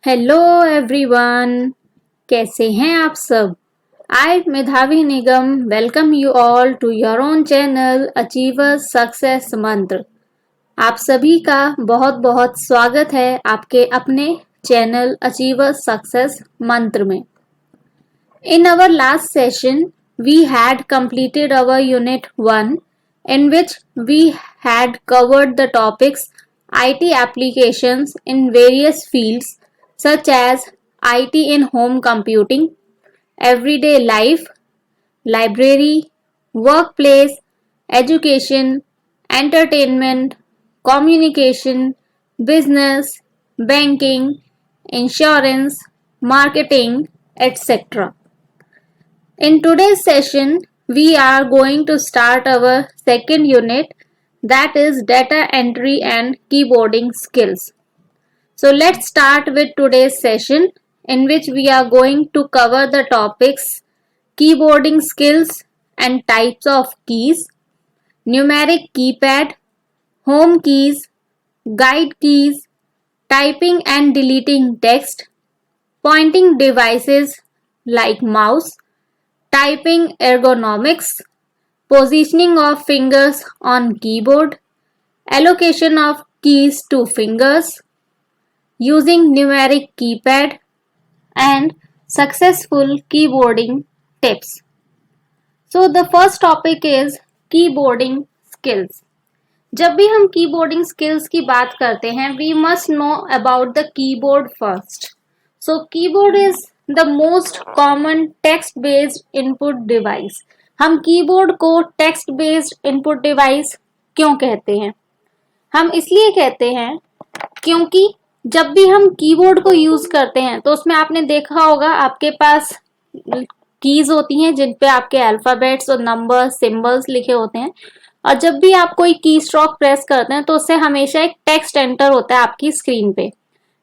Hello everyone, कैसे हैं आप सब। I Medhavi Nigam welcome you all to your own channel achievers success mantra. आप सभी का बहुत बहुत स्वागत है आपके अपने चैनल अचीवर्स सक्सेस मंत्र में। In our last session, we had completed our Unit 1, in which we had covered the topics IT applications in various fields such as IT in home computing, everyday life, library, workplace, education, entertainment, communication, business, banking, insurance, marketing, etc. In today's session, we are going to start our second unit, that is data entry and keyboarding skills. So let's start with today's session, in which we are going to cover the topics keyboarding skills and types of keys, numeric keypad, home keys, guide keys, typing and deleting text, pointing devices like mouse, typing ergonomics, positioning of fingers on keyboard, allocation of keys to fingers, using numeric keypad, and successful keyboarding tips. So the first topic is keyboarding skills. जब भी हम keyboarding skills की बात करते हैं, we must know about the keyboard first. So keyboard is the most common text based input device. हम keyboard को text based input device क्यों कहते हैं? हम इसलिए कहते हैं क्योंकि जब भी हम कीबोर्ड को यूज करते हैं तो उसमें आपने देखा होगा आपके पास कीज होती हैं जिन पे आपके अल्फाबेट्स और नंबर सिंबल्स लिखे होते हैं, और जब भी आप कोई की स्ट्रोक प्रेस करते हैं तो उससे हमेशा एक टेक्स्ट एंटर होता है आपकी स्क्रीन पे.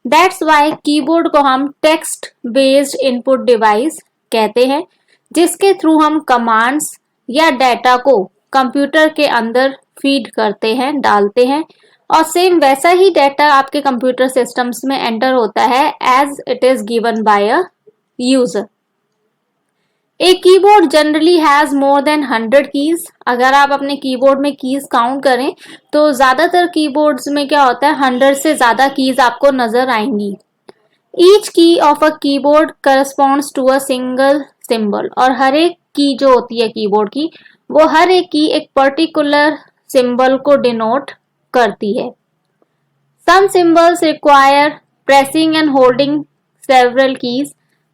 दैट्स वाई कीबोर्ड को हम टेक्स्ट बेस्ड इनपुट डिवाइस कहते हैं, जिसके थ्रू हम कमांड्स या डाटा को कंप्यूटर के अंदर फीड करते हैं, डालते हैं, और सेम वैसा ही डाटा आपके कंप्यूटर सिस्टम्स में एंटर होता है as it is given by a user. A keyboard generally has more than 100 keys. अगर आप अपने कीबोर्ड में कीज काउंट करें तो ज्यादातर कीबोर्ड्स में क्या होता है, 100 से ज्यादा कीज आपको नजर आएंगी. Each key of a keyboard corresponds to a single symbol. और हर एक की जो होती है कीबोर्ड की, वो हर एक की एक पर्टिकुलर सिंबल को डिनोट करती है. Some symbols require pressing and holding several keys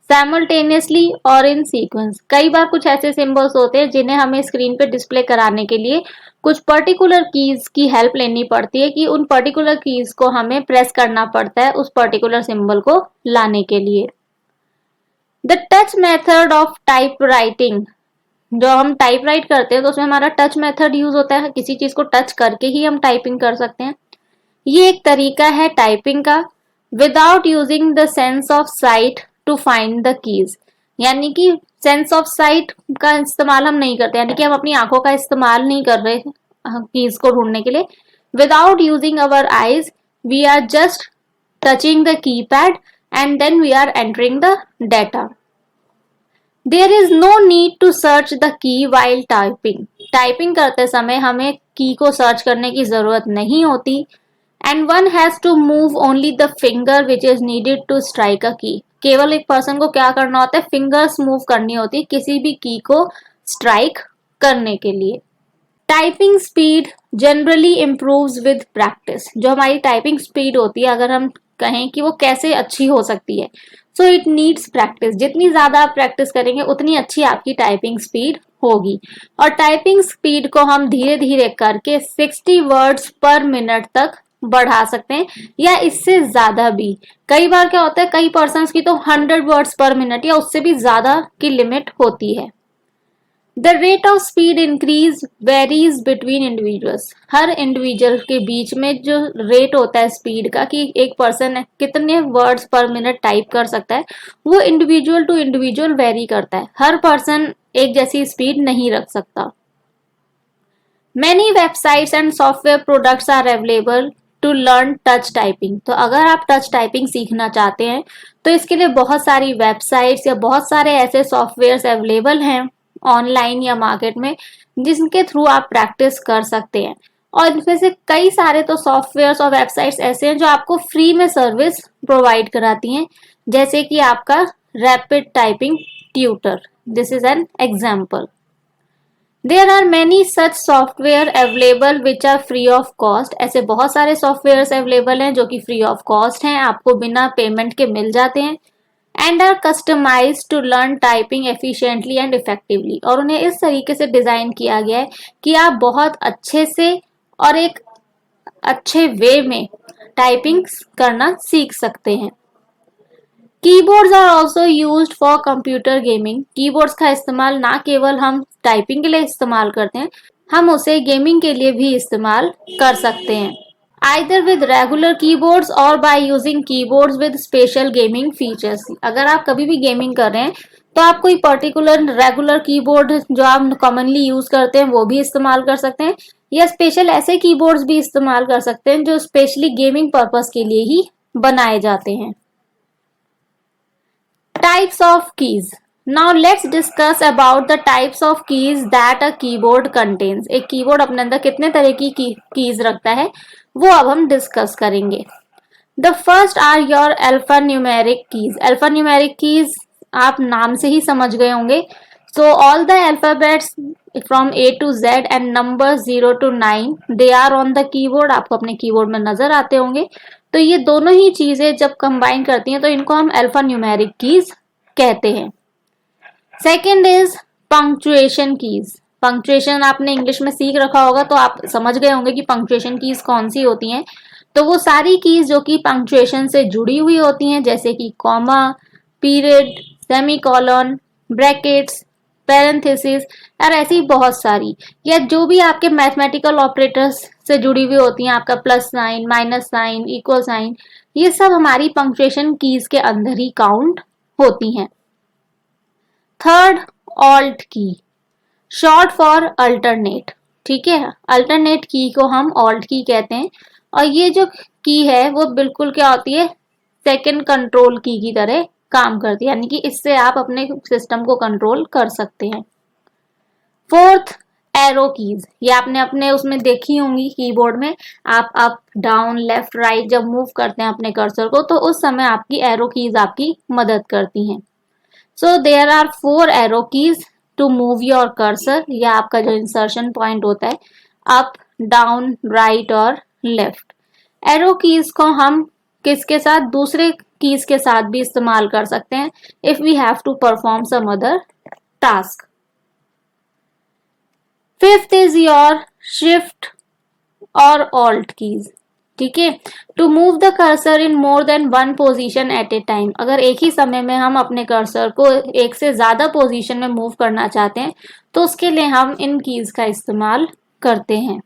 simultaneously और इन सीक्वेंस. कई बार कुछ ऐसे सिंबल्स होते हैं जिन्हें हमें स्क्रीन पे डिस्प्ले कराने के लिए कुछ पर्टिकुलर कीज की हेल्प लेनी पड़ती है कि उन पर्टिकुलर कीज को हमें प्रेस करना पड़ता है उस पर्टिकुलर सिंबल को लाने के लिए. The touch method of type writing. जो हम टाइप राइट करते हैं तो उसमें हमारा टच मेथड यूज होता है. किसी चीज को टच करके ही हम टाइपिंग कर सकते हैं. ये एक तरीका है टाइपिंग का without using the sense of sight to find the keys. यानी कि सेंस ऑफ साइट का इस्तेमाल हम नहीं करते, यानी कि हम अपनी आंखों का इस्तेमाल नहीं कर रहे कीज को ढूंढने के लिए. Without using our eyes we are just touching the keypad and then we are entering the data. There is no need to search the key while typing. Typing करते समय हमें की को सर्च करने की जरूरत नहीं होती. And one has to move only the finger which is needed to strike a key. केवल एक पर्सन को क्या करना होता है, फिंगर्स मूव करनी होती है किसी भी की को स्ट्राइक करने के लिए. Typing speed generally improves with practice. जो हमारी टाइपिंग स्पीड होती है, अगर हम कहें कि वो कैसे अच्छी हो सकती है, सो इट नीड्स प्रैक्टिस. जितनी ज्यादा आप प्रैक्टिस करेंगे उतनी अच्छी आपकी टाइपिंग स्पीड होगी. और टाइपिंग स्पीड को हम धीरे धीरे करके 60 वर्ड्स पर मिनट तक बढ़ा सकते हैं या इससे ज्यादा भी. कई बार क्या होता है, कई पर्सन्स की तो 100 वर्ड्स पर मिनट या उससे भी ज्यादा की लिमिट होती है. The rate of speed increase varies between individuals. Her individual के बीच में जो रेट होता है स्पीड का कि एक पर्सन कितने वर्ड्स पर मिनट टाइप कर सकता है, वो इंडिविजुअल टू इंडिविजुअल वेरी करता है. हर पर्सन एक जैसी स्पीड नहीं रख सकता. Many websites and software products are available to learn touch typing. तो अगर आप टच टाइपिंग सीखना चाहते हैं तो इसके लिए बहुत सारी वेबसाइट्स या बहुत सारे ऐसे सॉफ्टवेयर्स अवेलेबल हैं ऑनलाइन या मार्केट में, जिनके थ्रू आप प्रैक्टिस कर सकते हैं। और इनमें से कई सारे तो सॉफ्टवेयर्स और वेबसाइट्स ऐसे हैं जो आपको फ्री में सर्विस प्रोवाइड कराती हैं, जैसे कि आपका Rapid Typing Tutor, this is an example. There are many such software available which are free of cost. ऐसे बहुत सारे सॉफ्टवेयर अवेलेबल हैं जो कि फ्री ऑफ कॉस्ट हैं, आपको बिना पेमेंट के मिल जाते हैं। And are customise to learn typing efficiently and effectively. और उन्हें इस तरीके से डिजाइन किया गया है कि आप बहुत अच्छे से और एक अच्छे वे में टाइपिंग करना सीख सकते हैं। Keyboards are also used for computer gaming. Keyboards का इस्तेमाल ना केवल हम टाइपिंग के लिए इस्तेमाल करते हैं, हम उसे गेमिंग के लिए भी इस्तेमाल कर सकते हैं, आइदर विद रेगुलर कीबोर्ड्स और by using keyboards with special gaming features. अगर आप कभी भी गेमिंग कर रहे हैं तो आप कोई पर्टिकुलर रेगुलर कीबोर्ड जो आप कॉमनली यूज करते हैं वो भी इस्तेमाल कर सकते हैं, या स्पेशल ऐसे कीबोर्ड्स भी इस्तेमाल कर सकते हैं जो स्पेशली गेमिंग पर्पस के लिए ही बनाए जाते हैं। Types of keys. Now let's discuss about the types of keys that a keyboard contains. एक कीबोर्ड अपने अंदर कितने तरह की कीज रखता है वो अब हम डिस्कस करेंगे। The first are your alphanumeric keys. Alphanumeric keys आप नाम से ही समझ गए होंगे। So all the alphabets from A to Z and numbers 0 to 9 they are on the keyboard. आपको अपने कीबोर्ड में नजर आते होंगे। तो ये दोनों ही चीजें जब कंबाइन करती हैं तो इनको हम अल्फा न्यूमेरिक कीज कहते हैं। Second is punctuation keys. Punctuation आपने इंग्लिश में सीख रखा होगा तो आप समझ गए होंगे कि पंक्चुएशन कीज कौन सी होती हैं। तो वो सारी कीज जो कि पंक्चुएशन से जुड़ी हुई होती हैं, जैसे कि comma, period, semicolon, brackets, parenthesis और ऐसी बहुत सारी, या जो भी आपके मैथमेटिकल ऑपरेटर्स से जुड़ी हुई होती हैं, आपका plus sign, minus sign, equal sign, ये सब हमारी पंक्चुएशन कीज के अंदर ही काउंट होती हैं। थर्ड, ऑल्ट की, शॉर्ट फॉर अल्टरनेट। ठीक है, अल्टरनेट की को हम ऑल्ट की कहते हैं। और ये जो की है वो बिल्कुल क्या होती है, सेकंड कंट्रोल की तरह काम करती है, यानी कि इससे आप अपने सिस्टम को कंट्रोल कर सकते हैं। Fourth, arrow keys. ये आपने अपने उसमें देखी होंगी कीबोर्ड में, आप अप डाउन लेफ्ट राइट जब मूव करते हैं अपने कर्सर को तो उस समय आपकी एरो कीज आपकी मदद करती हैं। So there are 4 arrow keys to move your cursor, या आपका जो इंसर्शन पॉइंट होता है अप, डाउन, राइट और लेफ्ट। एरो कीज को हम किसके साथ, दूसरे कीज के साथ भी इस्तेमाल कर सकते हैं if we have to perform some other task. Fifth is your shift और ऑल्ट कीज। ठीक है, to move the cursor in more than one position at a time. अगर एक ही समय में हम अपने कर्सर को एक से ज्यादा पोजीशन में मूव करना चाहते हैं तो उसके लिए हम इन कीज का इस्तेमाल करते हैं।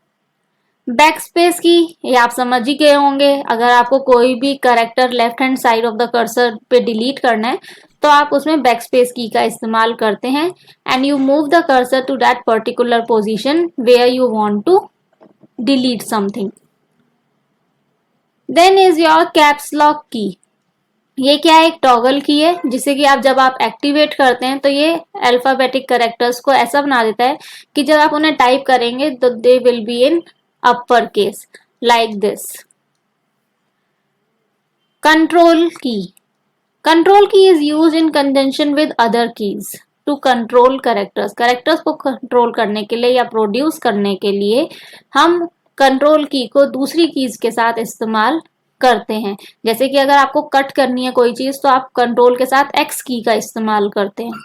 बैक स्पेस की, ये आप समझ ही गए होंगे, अगर आपको कोई भी character left hand side of the cursor पे डिलीट करना है तो आप उसमें बैक स्पेस की का इस्तेमाल करते हैं and you move the cursor to that particular position where you want to delete something. Then is your caps lock key. ये क्या है, एक टॉगल की है जिसे कि आप जब आप एक्टिवेट करते हैं तो ये अल्फाबेटिक कैरेक्टर्स को ऐसा बना देता है कि जब आप उन्हें टाइप करेंगे तो they will be in upper case like this. Control key, control key is use in conjunction with other keys to control characters. Characters को कंट्रोल करने के लिए या प्रोड्यूस करने के लिए हम कंट्रोल की को दूसरी कीज के साथ इस्तेमाल करते हैं। जैसे कि अगर आपको कट करनी है कोई चीज तो आप कंट्रोल के साथ एक्स की का इस्तेमाल करते हैं।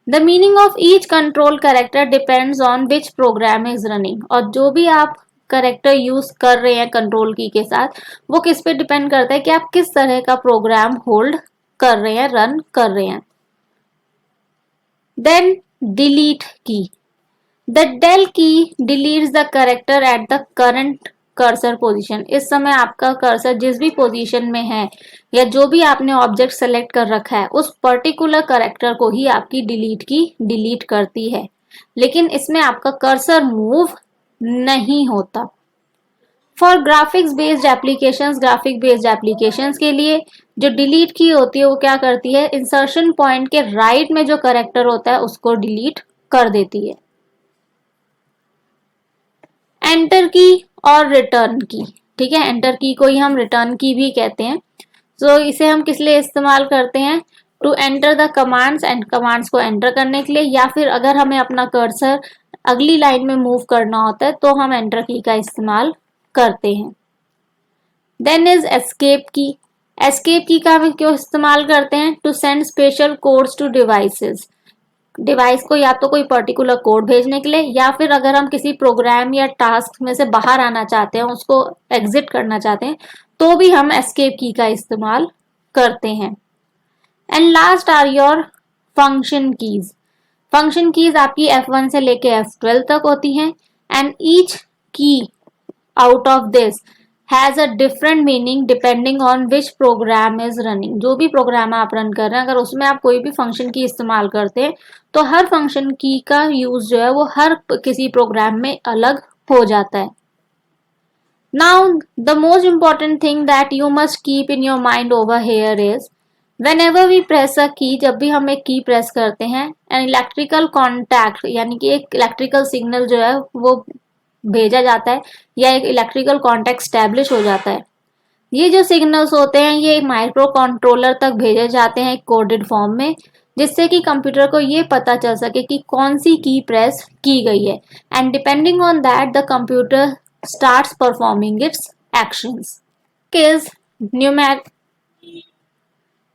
The meaning of each control character depends on which program is running. और जो भी आप कैरेक्टर यूज कर रहे हैं कंट्रोल की के साथ वो किस पे डिपेंड करता है कि आप किस तरह का प्रोग्राम होल्ड कर रहे हैं, रन कर रहे हैं। देन डिलीट की, द del की deletes the character at the current cursor position। इस समय आपका कर्सर जिस भी पोजीशन में है या जो भी आपने ऑब्जेक्ट सेलेक्ट कर रखा है उस पर्टिकुलर कैरेक्टर को ही आपकी डिलीट की डिलीट करती है, लेकिन इसमें आपका कर्सर मूव नहीं होता। For graphics based applications, graphic based applications के लिए जो डिलीट की होती है वो क्या करती है, इंसर्शन पॉइंट के राइट में जो करेक्टर होता है उसको डिलीट कर देती है। एंटर की और रिटर्न की, ठीक है, एंटर की को ही हम रिटर्न की भी कहते हैं। सो इसे हम किस लिए इस्तेमाल करते हैं, to enter the commands, and commands को एंटर करने के लिए, या फिर अगर हमें अपना कर्सर अगली लाइन में मूव करना होता है तो हम एंटर की का इस्तेमाल करते हैं। Then is escape key. Escape key का हम क्यों इस्तेमाल करते हैं, to send special codes to devices, device को या तो कोई पर्टिकुलर कोड भेजने के लिए, या फिर अगर हम किसी प्रोग्राम या टास्क में से बाहर आना चाहते हैं, उसको एग्जिट करना चाहते हैं, तो भी हम एस्केप की का इस्तेमाल करते हैं। And last are your function keys. Function keys आपकी F1 से लेके F12 तक होती हैं, and each key out of this has a different meaning depending on which program is running. जो भी प्रोग्राम आप रन कर रहे हैं, अगर उसमें आप कोई भी फंक्शन की इस्तेमाल करते हैं तो हर फंक्शन की का यूज जो है वो हर किसी प्रोग्राम में अलग हो जाता है। Now the most important thing that you must keep in your mind over here is, whenever we press a key, जब भी हम एक की प्रेस करते हैं, एन इलेक्ट्रिकल कॉन्टैक्ट यानी कि एक इलेक्ट्रिकल सिग्नल जो है वो भेजा जाता है, या एक इलेक्ट्रिकल कॉन्टैक्ट स्टैब्लिश हो जाता है। ये जो सिग्नल्स होते हैं ये माइक्रो कंट्रोलर तक भेजे जाते हैं कोडेड फॉर्म में, जिससे कि कंप्यूटर को ये पता चल सके कि कौन सी की प्रेस की गई है, and depending on that the computer starts performing its actions. किस numeric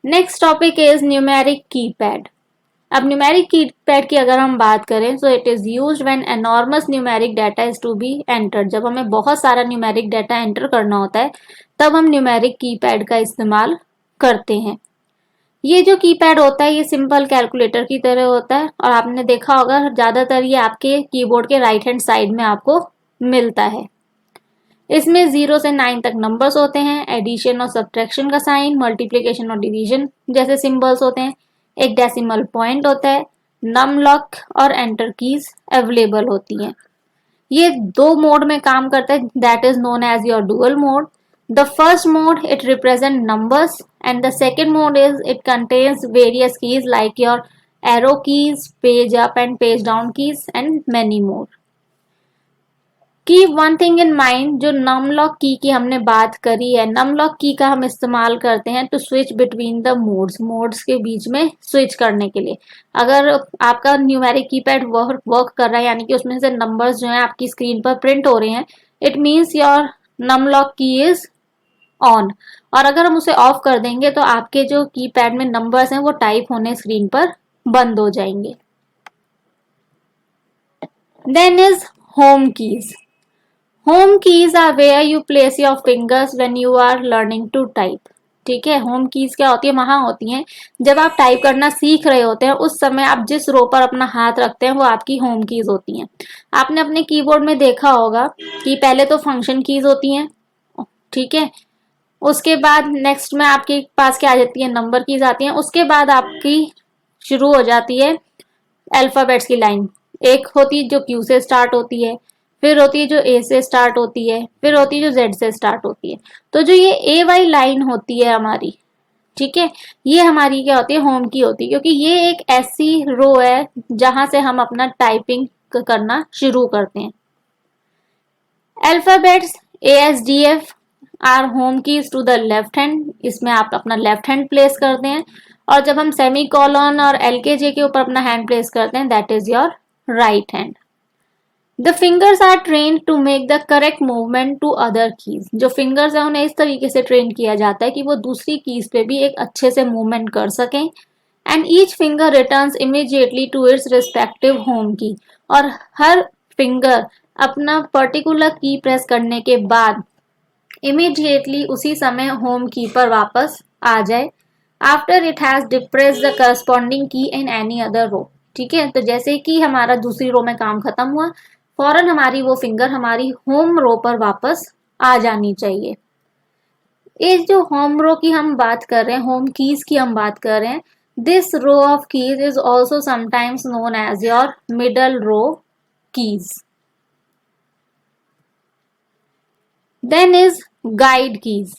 next topic is numeric keypad. अब न्यूमेरिक कीपैड की अगर हम बात करें, so it is used when enormous numeric data is to be entered. जब हमें बहुत सारा न्यूमेरिक डाटा एंटर करना होता है तब हम न्यूमेरिक कीपैड का इस्तेमाल करते हैं। ये जो कीपैड होता है ये सिंपल कैलकुलेटर की तरह होता है, और आपने देखा होगा ज्यादातर ये आपके कीबोर्ड के राइट हैंड साइड में आपको मिलता है। इसमें 0 से 9 तक नंबर्स होते हैं, एडिशन और सब्ट्रैक्शन का साइन, मल्टीप्लिकेशन और डिवीजन जैसे सिंबल्स होते हैं, एक डेसिमल पॉइंट होता है, नम लॉक और एंटर कीज अवेलेबल होती हैं। ये दो मोड में काम करता है, that is known as your dual mode. The first mode it represent numbers, and the second mode is it contains various keys like your arrow keys, page up and page down keys and many more. Keep one thing in mind, जो Num Lock की हमने बात करी है, Num Lock की का हम इस्तेमाल करते हैं to switch between the modes, modes के बीच में स्विच करने के लिए। अगर आपका न्यूमेरिक कीपैड वर्क कर रहा है, यानी कि उसमें से नंबर्स जो हैं आपकी स्क्रीन पर प्रिंट हो रहे हैं, इट मीन्स योर नमलॉक की इज ऑन। और अगर हम उसे ऑफ कर देंगे तो आपके जो कीपैड में नंबर्स हैं वो टाइप होने स्क्रीन पर बंद हो जाएंगे। Then is home keys. Home keys are where you place your fingers when you are learning to type. ठीक है, होम कीज क्या होती है, वहां होती हैं जब आप टाइप करना सीख रहे होते हैं, उस समय आप जिस रो पर अपना हाथ रखते हैं वो आपकी होम कीज होती हैं। आपने अपने कीबोर्ड में देखा होगा कि पहले तो फंक्शन कीज होती हैं, ठीक है, उसके बाद नेक्स्ट में आपके पास क्या आ जाती है, नंबर कीज आती हैं, उसके बाद आपकी शुरू हो जाती है अल्फाबेट्स की लाइन। एक होती है जो क्यू से स्टार्ट होती है, फिर होती है जो ए से स्टार्ट होती है, फिर होती है जो जेड से स्टार्ट होती है। तो जो ये ए वाई लाइन होती है हमारी, ठीक है, ये हमारी क्या होती है, होम की होती है, क्योंकि ये एक ऐसी रो है जहां से हम अपना टाइपिंग करना शुरू करते हैं। Alphabets ASDF are home keys to the left hand, इसमें आप अपना लेफ्ट हैंड प्लेस करते हैं, और जब हम सेमी कॉलन और LKJ के ऊपर अपना हैंड प्लेस करते हैं that is your right hand. The fingers are train to make the correct movement to other keys. जो फिंगर्स है उन्हें इस तरीके से ट्रेन किया जाता है कि वो दूसरी कीज पे भी एक अच्छे से मूवमेंट कर सकें, and each finger returns immediately to its respective home key. और हर फिंगर अपना पर्टिकुलर की प्रेस करने के बाद इमीडिएटली उसी समय होम की पर वापस आ जाए, after it has depress the corresponding की इन एनी अदर रो। ठीक है, तो जैसे कि हमारा दूसरी रो में काम खत्म हुआ, फौरन हमारी वो फिंगर हमारी होम रो पर वापस आ जानी चाहिए। ये जो होम रो की हम बात कर रहे हैं, होम कीज की हम बात कर रहे हैं, this row of keys is also sometimes known as your middle row keys. Then is guide keys.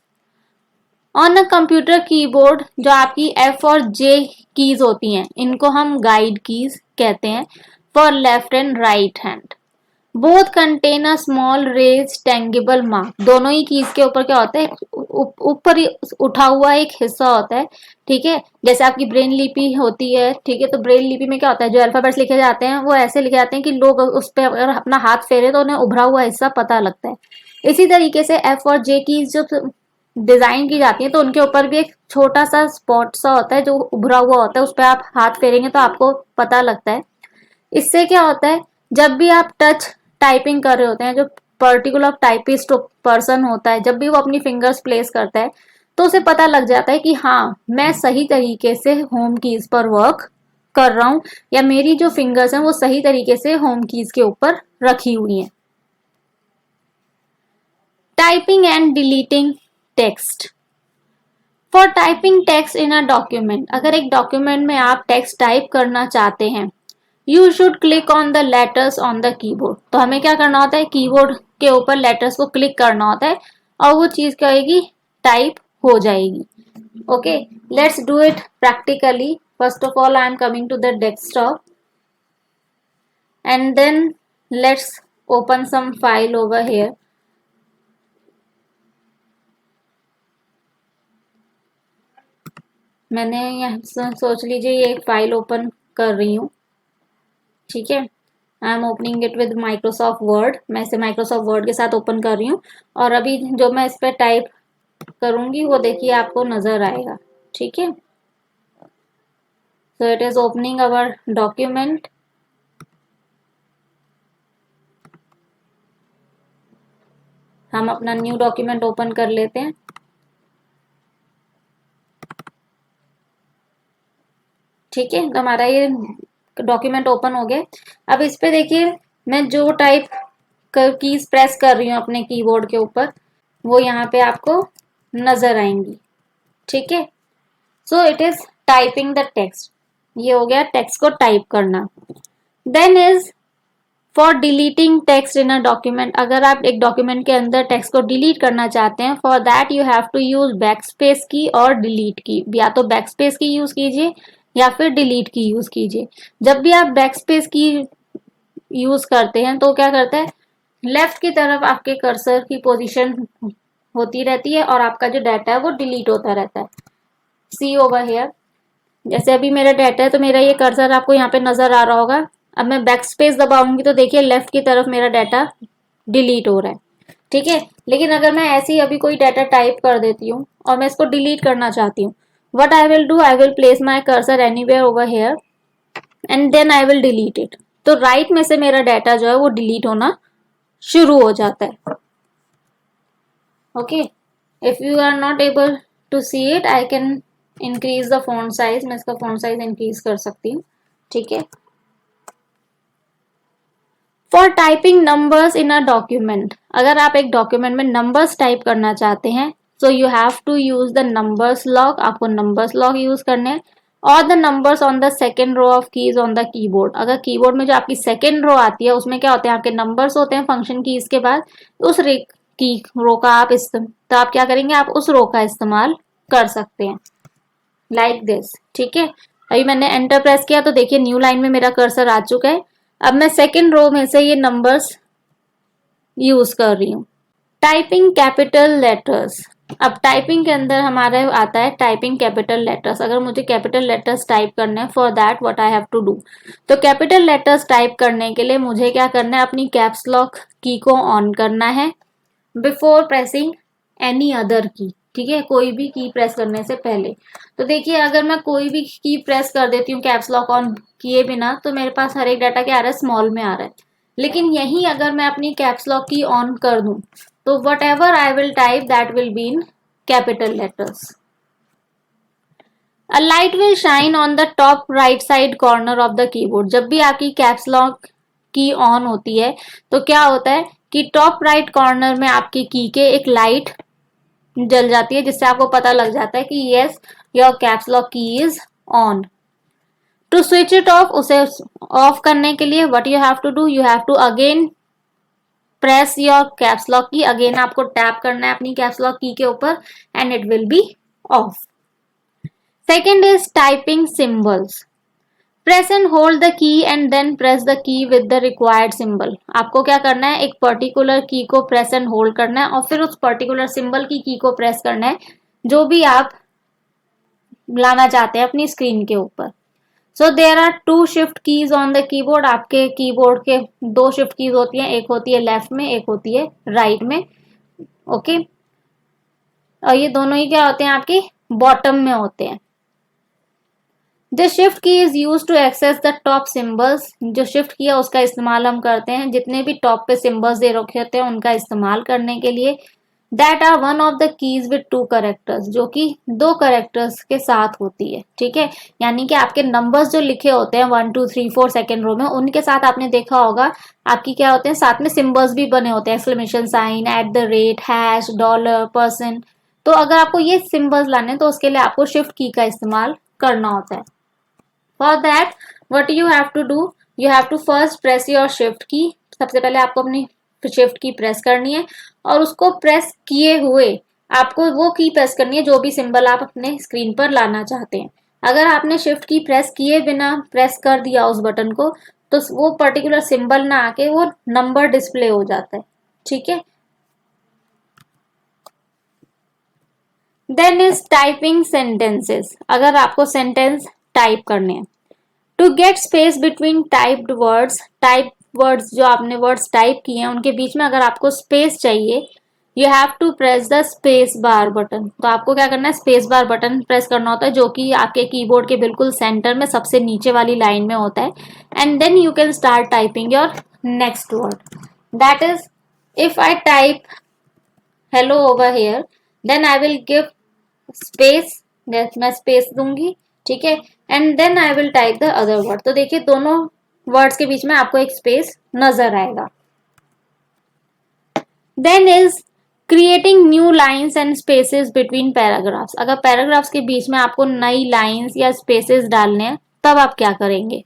On a computer keyboard जो आपकी F और J कीज होती हैं इनको हम गाइड कीज कहते हैं for left and right hand. Both contain a small raise tangible mark. दोनों ही कीज के ऊपर क्या होता है, ऊपर उठा हुआ एक हिस्सा होता है, ठीक है। जैसे आपकी ब्रेन लिपि होती है, ठीक है, तो ब्रेन लिपि में क्या होता है, जो अल्फाबेट्स लिखे जाते हैं वो ऐसे लिखे जाते हैं कि लोग उस पर अगर अपना हाथ फेरे तो उन्हें उभरा हुआ हिस्सा पता लगता है। इसी तरीके से F और J कीज जो डिजाइन की जाती है तो उनके ऊपर भी एक छोटा सा स्पॉट सा होता है जो उभरा हुआ होता है, उस पर आप हाथ फेरेंगे तो आपको पता लगता है। इससे क्या होता है, जब भी आप टच टाइपिंग कर रहे होते हैं, जो पर्टिकुलर टाइपिस्ट पर्सन होता है, जब भी वो अपनी फिंगर्स प्लेस करता है तो उसे पता लग जाता है कि हाँ मैं सही तरीके से होम कीज पर वर्क कर रहा हूं, या मेरी जो फिंगर्स हैं वो सही तरीके से होम कीज के ऊपर रखी हुई हैं। Typing and deleting text. For typing text in a document, अगर एक डॉक्यूमेंट में आप टेक्स्ट टाइप करना चाहते हैं, you should click on the letters on the keyboard. तो हमें क्या करना होता है, कीबोर्ड के ऊपर लेटर्स को क्लिक करना होता है और वो चीज क्या होगी, टाइप हो जाएगी। Okay, let's do it practically. First of all I am coming to the desktop and then let's open some file over here. मैंने यहाँ सोच लीजिए ये एक फाइल ओपन कर रही हूँ, ठीक है। I am opening it with Microsoft word. मैं इसे माइक्रोसॉफ्ट वर्ड के साथ ओपन कर रही हूँ और अभी जो मैं इस पर टाइप करूंगी वो देखिए आपको नजर आएगा, ठीक है। So it is opening our document. हम अपना न्यू डॉक्यूमेंट ओपन कर लेते हैं, ठीक है। तो हमारा ये डॉक्यूमेंट ओपन हो गया। अब इस पे देखिए मैं जो टाइप कीज प्रेस कर रही हूँ अपने कीबोर्ड के ऊपर वो यहाँ पे आपको नजर आएंगी, ठीक है। So it is typing the text. ये हो गया टेक्स्ट को टाइप करना। Then is for deleting text in a document. अगर आप एक डॉक्यूमेंट के अंदर टेक्स्ट को डिलीट करना चाहते हैं, for that you have to use backspace key और डिलीट की। या तो बैक स्पेस की यूज कीजिए या फिर डिलीट की यूज कीजिए। जब भी आप बैक स्पेस की यूज करते हैं तो क्या करता है, लेफ्ट की तरफ आपके कर्सर की पोजीशन होती रहती है और आपका जो डाटा है वो डिलीट होता रहता है। सी ओवर हियर, जैसे अभी मेरा डाटा है तो मेरा ये कर्सर आपको यहाँ पे नजर आ रहा होगा। अब मैं बैक स्पेस दबाऊंगी तो देखिए लेफ्ट की तरफ मेरा डाटा डिलीट हो रहा है, ठीक है। लेकिन अगर मैं ऐसे ही अभी कोई डाटा टाइप कर देती हूँ और मैं इसको डिलीट करना चाहती हूँ, what I will do, I will place my cursor anywhere over here and then I will delete it. तो राइट में से मेरा डाटा जो है वो डिलीट होना शुरू हो जाता है। Okay, if you are not able to see it I can increase the font size. मैं इसका फॉन्ट साइज इंक्रीज कर सकती हूँ, ठीक है। For typing numbers in a document, अगर आप एक डॉक्यूमेंट में नंबर्स टाइप करना चाहते हैं so you have to use the numbers lock. आपको नंबर्स लॉक यूज करने हैं और the numbers on the second row of keys on the keyboard. अगर कीबोर्ड में जो आपकी सेकेंड रो आती है उसमें क्या होते हैं, आपके नंबर्स होते हैं फंक्शन कीज के बाद। उस की रो का आप तो आप क्या करेंगे, आप उस रो का इस्तेमाल कर सकते हैं लाइक दिस, ठीक है। अभी मैंने एंटर प्रेस किया तो देखिए न्यू लाइन में मेरा कर्सर आ चुका है। अब मैं सेकेंड रो में से ये नंबर्स यूज कर रही हूँ। Typing capital letters. अब टाइपिंग के अंदर हमारा आता है टाइपिंग कैपिटल लेटर्स। अगर मुझे कैपिटल लेटर्स टाइप करने हैं, for that what I have to do, तो कैपिटल लेटर्स टाइप करने के लिए मुझे क्या करना है, अपनी कैप्स लॉक की को ऑन करना है बिफोर प्रेसिंग एनी अदर की, ठीक है, कोई भी की प्रेस करने से पहले। तो देखिए अगर मैं कोई भी की प्रेस कर देती हूँ कैप्स लॉक ऑन किए बिना तो मेरे पास हर एक डाटा क्या आ रहा है, स्मॉल में आ रहा है। लेकिन यही अगर मैं अपनी कैप्स लॉक की ऑन कर दूं तो what ever I will type that will be in capital letters. A light will shine on the top right side corner of the keyboard. जब भी आपकी कैप्स लॉक की ऑन होती है तो क्या होता है कि टॉप राइट कॉर्नर में आपकी की के एक लाइट जल जाती है जिससे आपको पता लग जाता है कि yes your caps lock key is on. To switch it off, उसे ऑफ करने के लिए what you have to do, you have to again press your caps lock key, again आपको टैप करना है अपनी कैप्स लॉक की के ऊपर and it will be off. Second is typing symbols. Press and hold the key and then press the key with the required symbol. आपको क्या करना है, एक पर्टिकुलर की को प्रेस एंड होल्ड करना है और फिर उस पर्टिकुलर सिंबल की को प्रेस करना है जो भी आप लाना चाहते हैं अपनी स्क्रीन के ऊपर। So there are 2 shift keys on the keyboard. आपके कीबोर्ड के 2 शिफ्ट कीज होती हैं, एक होती है लेफ्ट में, एक होती है राइट में। ओके और ये दोनों ही क्या होते हैं, आपके बॉटम में होते हैं। The shift key is use to access the top symbols. जो शिफ्ट की है उसका इस्तेमाल हम करते हैं जितने भी टॉप पे सिंबल्स दे रखे होते हैं उनका इस्तेमाल करने के लिए। That are one of the keys with 2 characters, जो कि 2 करेक्टर्स के साथ होती है। ठीक है, यानी कि आपके नंबर्स जो लिखे होते हैं 1 2 3 4 सेकेंड रो में, उनके साथ आपने देखा होगा आपकी क्या होते हैं, साथ में सिंबल्स भी बने होते हैं, exclamation sign, at the rate, hash, dollar, percent. तो अगर आपको ये सिंबल्स लाने तो उसके लिए आपको शिफ्ट की का इस्तेमाल करना होता है। For that what you have to do, you have to first press your shift key. सबसे पहले आपको अपनी शिफ्ट की प्रेस करनी है और उसको प्रेस किए हुए आपको वो की प्रेस करनी है जो भी सिंबल आप अपने स्क्रीन पर लाना चाहते हैं। अगर आपने शिफ्ट की प्रेस किए बिना प्रेस कर दिया उस बटन को तो वो पर्टिकुलर सिंबल ना आके वो नंबर डिस्प्ले हो जाता है। ठीक है, देन इज टाइपिंग सेंटेंसेस। अगर आपको सेंटेंस टाइप करने हैं, to get space between typed words, type words जो आपने वर्ड्स टाइप किए हैं उनके बीच में अगर आपको स्पेस चाहिए, you have to press the space bar button. तो आपको क्या करना है, स्पेस बार बटन प्रेस करना होता है जो कि आपके कीबोर्ड के बिल्कुल सेंटर में सबसे नीचे वाली लाइन में होता है। And then you can start typing your next word. That is if I type hello over here, then I will give space, मैं स्पेस दूंगी। ठीक है, and then I will type the other word. तो देखिए दोनों words के बीच में आपको एक स्पेस नजर आएगा। Then is creating new lines and spaces between paragraphs. अगर पैराग्राफ्स के बीच में आपको नई लाइन्स या स्पेसेस डालने हैं तब आप क्या करेंगे।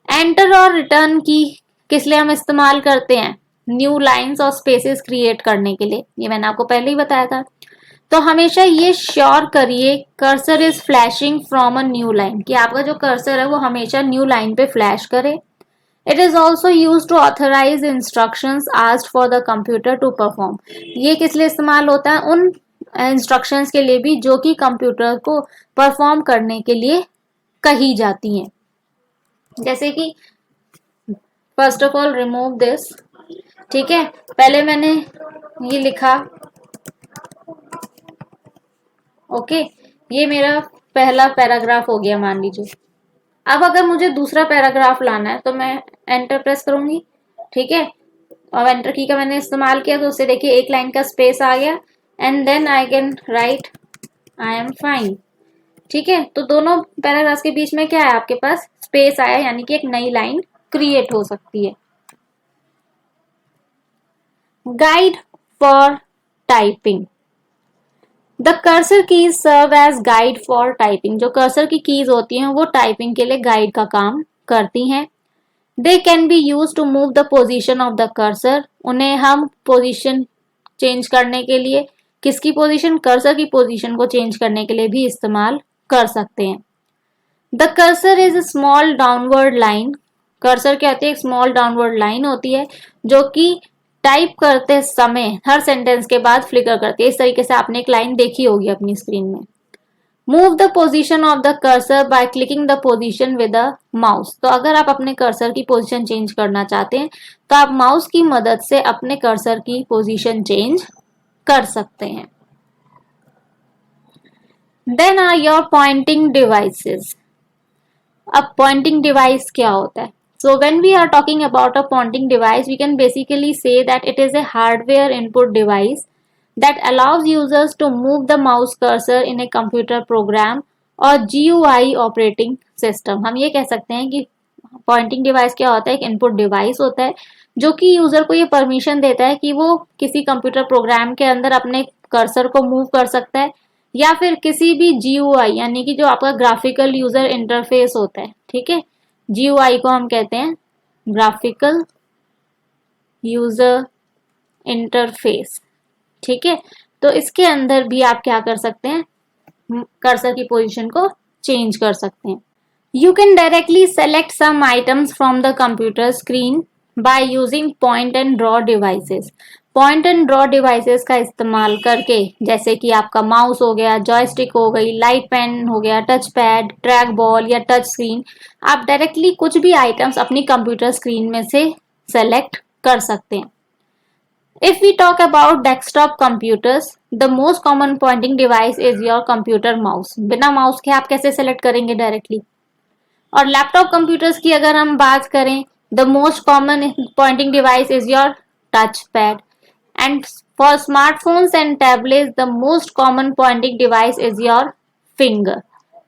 एंटर और रिटर्न की किस लिए हम इस्तेमाल करते हैं, न्यू लाइन्स और स्पेसेस क्रिएट करने के लिए। ये मैंने आपको पहले ही बताया था। तो हमेशा ये श्योर करिए cursor is flashing from a new line, कि आपका जो कर्सर है वो हमेशा न्यू लाइन पे फ्लैश करे। It is also use to authorize instructions asked for the computer to perform. ये किस लिए इस्तेमाल होता है, उन इंस्ट्रक्शंस के लिए भी जो कि कंप्यूटर को परफॉर्म करने के लिए कही जाती हैं। जैसे कि first of all remove this. ठीक है, पहले मैंने ये लिखा, ओके ये मेरा पहला पैराग्राफ हो गया मान लीजिए। अब अगर मुझे दूसरा पैराग्राफ लाना है तो मैं एंटर प्रेस करूंगी। ठीक है, और एंटर की का मैंने इस्तेमाल किया तो उससे देखिए एक लाइन का स्पेस आ गया and then I can write I am fine. ठीक है, तो दोनों पैराग्राफ के बीच में क्या है, आपके पास स्पेस आया, यानी कि एक नई लाइन क्रिएट हो सकती है। Guide for typing. The cursor keys serve as guide for typing. जो कर्सर की कीज होती हैं वो टाइपिंग के लिए गाइड का काम करती हैं। They can be use to move the position of the cursor. उन्हें हम पोजिशन चेंज करने के लिए, किसकी पोजिशन, कर्सर की पोजिशन को चेंज करने के लिए भी इस्तेमाल कर सकते हैं। The cursor is small downward line. Cursor क्या होती है, एक स्मॉल डाउनवर्ड लाइन होती है जो कि टाइप करते समय हर सेंटेंस के बाद फ्लिकर करती है। इस तरीके से आपने एक लाइन देखी होगी अपनी स्क्रीन में। Move the position of the cursor by clicking the position with the mouse. तो अगर आप अपने कर्सर की पोजीशन चेंज करना चाहते हैं तो आप माउस की मदद से अपने कर्सर की पोजीशन चेंज कर सकते हैं। Then are your pointing devices. अब पॉइंटिंग डिवाइस क्या होता है? So when we are talking about a pointing device, we can basically say that it is a hardware input device that allows users to move the mouse cursor in a computer program or GUI operating system. हम ये कह सकते हैं कि Poynting device क्या होता है, एक इनपुट डिवाइस होता है जो कि यूजर को ये परमिशन देता है कि वो किसी कंप्यूटर प्रोग्राम के अंदर अपने कर्सर को मूव कर सकता है या फिर किसी भी GUI यानी कि जो आपका ग्राफिकल यूजर इंटरफेस होता है। ठीक है, GUI को हम कहते हैं ग्राफिकल यूजर इंटरफेस। ठीक है, तो इसके अंदर भी आप क्या कर सकते हैं, कर्सर की पोजीशन को चेंज कर सकते हैं। You can directly select some items from the computer screen by using point and draw devices. Point and draw devices का इस्तेमाल करके, जैसे कि आपका माउस हो गया, जॉयस्टिक हो गई, लाइट पेन हो गया, टच पैड, ट्रैक बॉल या टच स्क्रीन, आप डायरेक्टली कुछ भी आइटम्स अपनी कंप्यूटर स्क्रीन में से सेलेक्ट कर सकते हैं। If we talk about desktop computers, the most common pointing device is your computer mouse. बिना माउस के आप कैसे सेलेक्ट करेंगे डायरेक्टली। और लैपटॉप कंप्यूटर्स की अगर हम बात करें, the most common pointing device is your touch pad, and for smartphones and tablets the most common pointing device is your finger.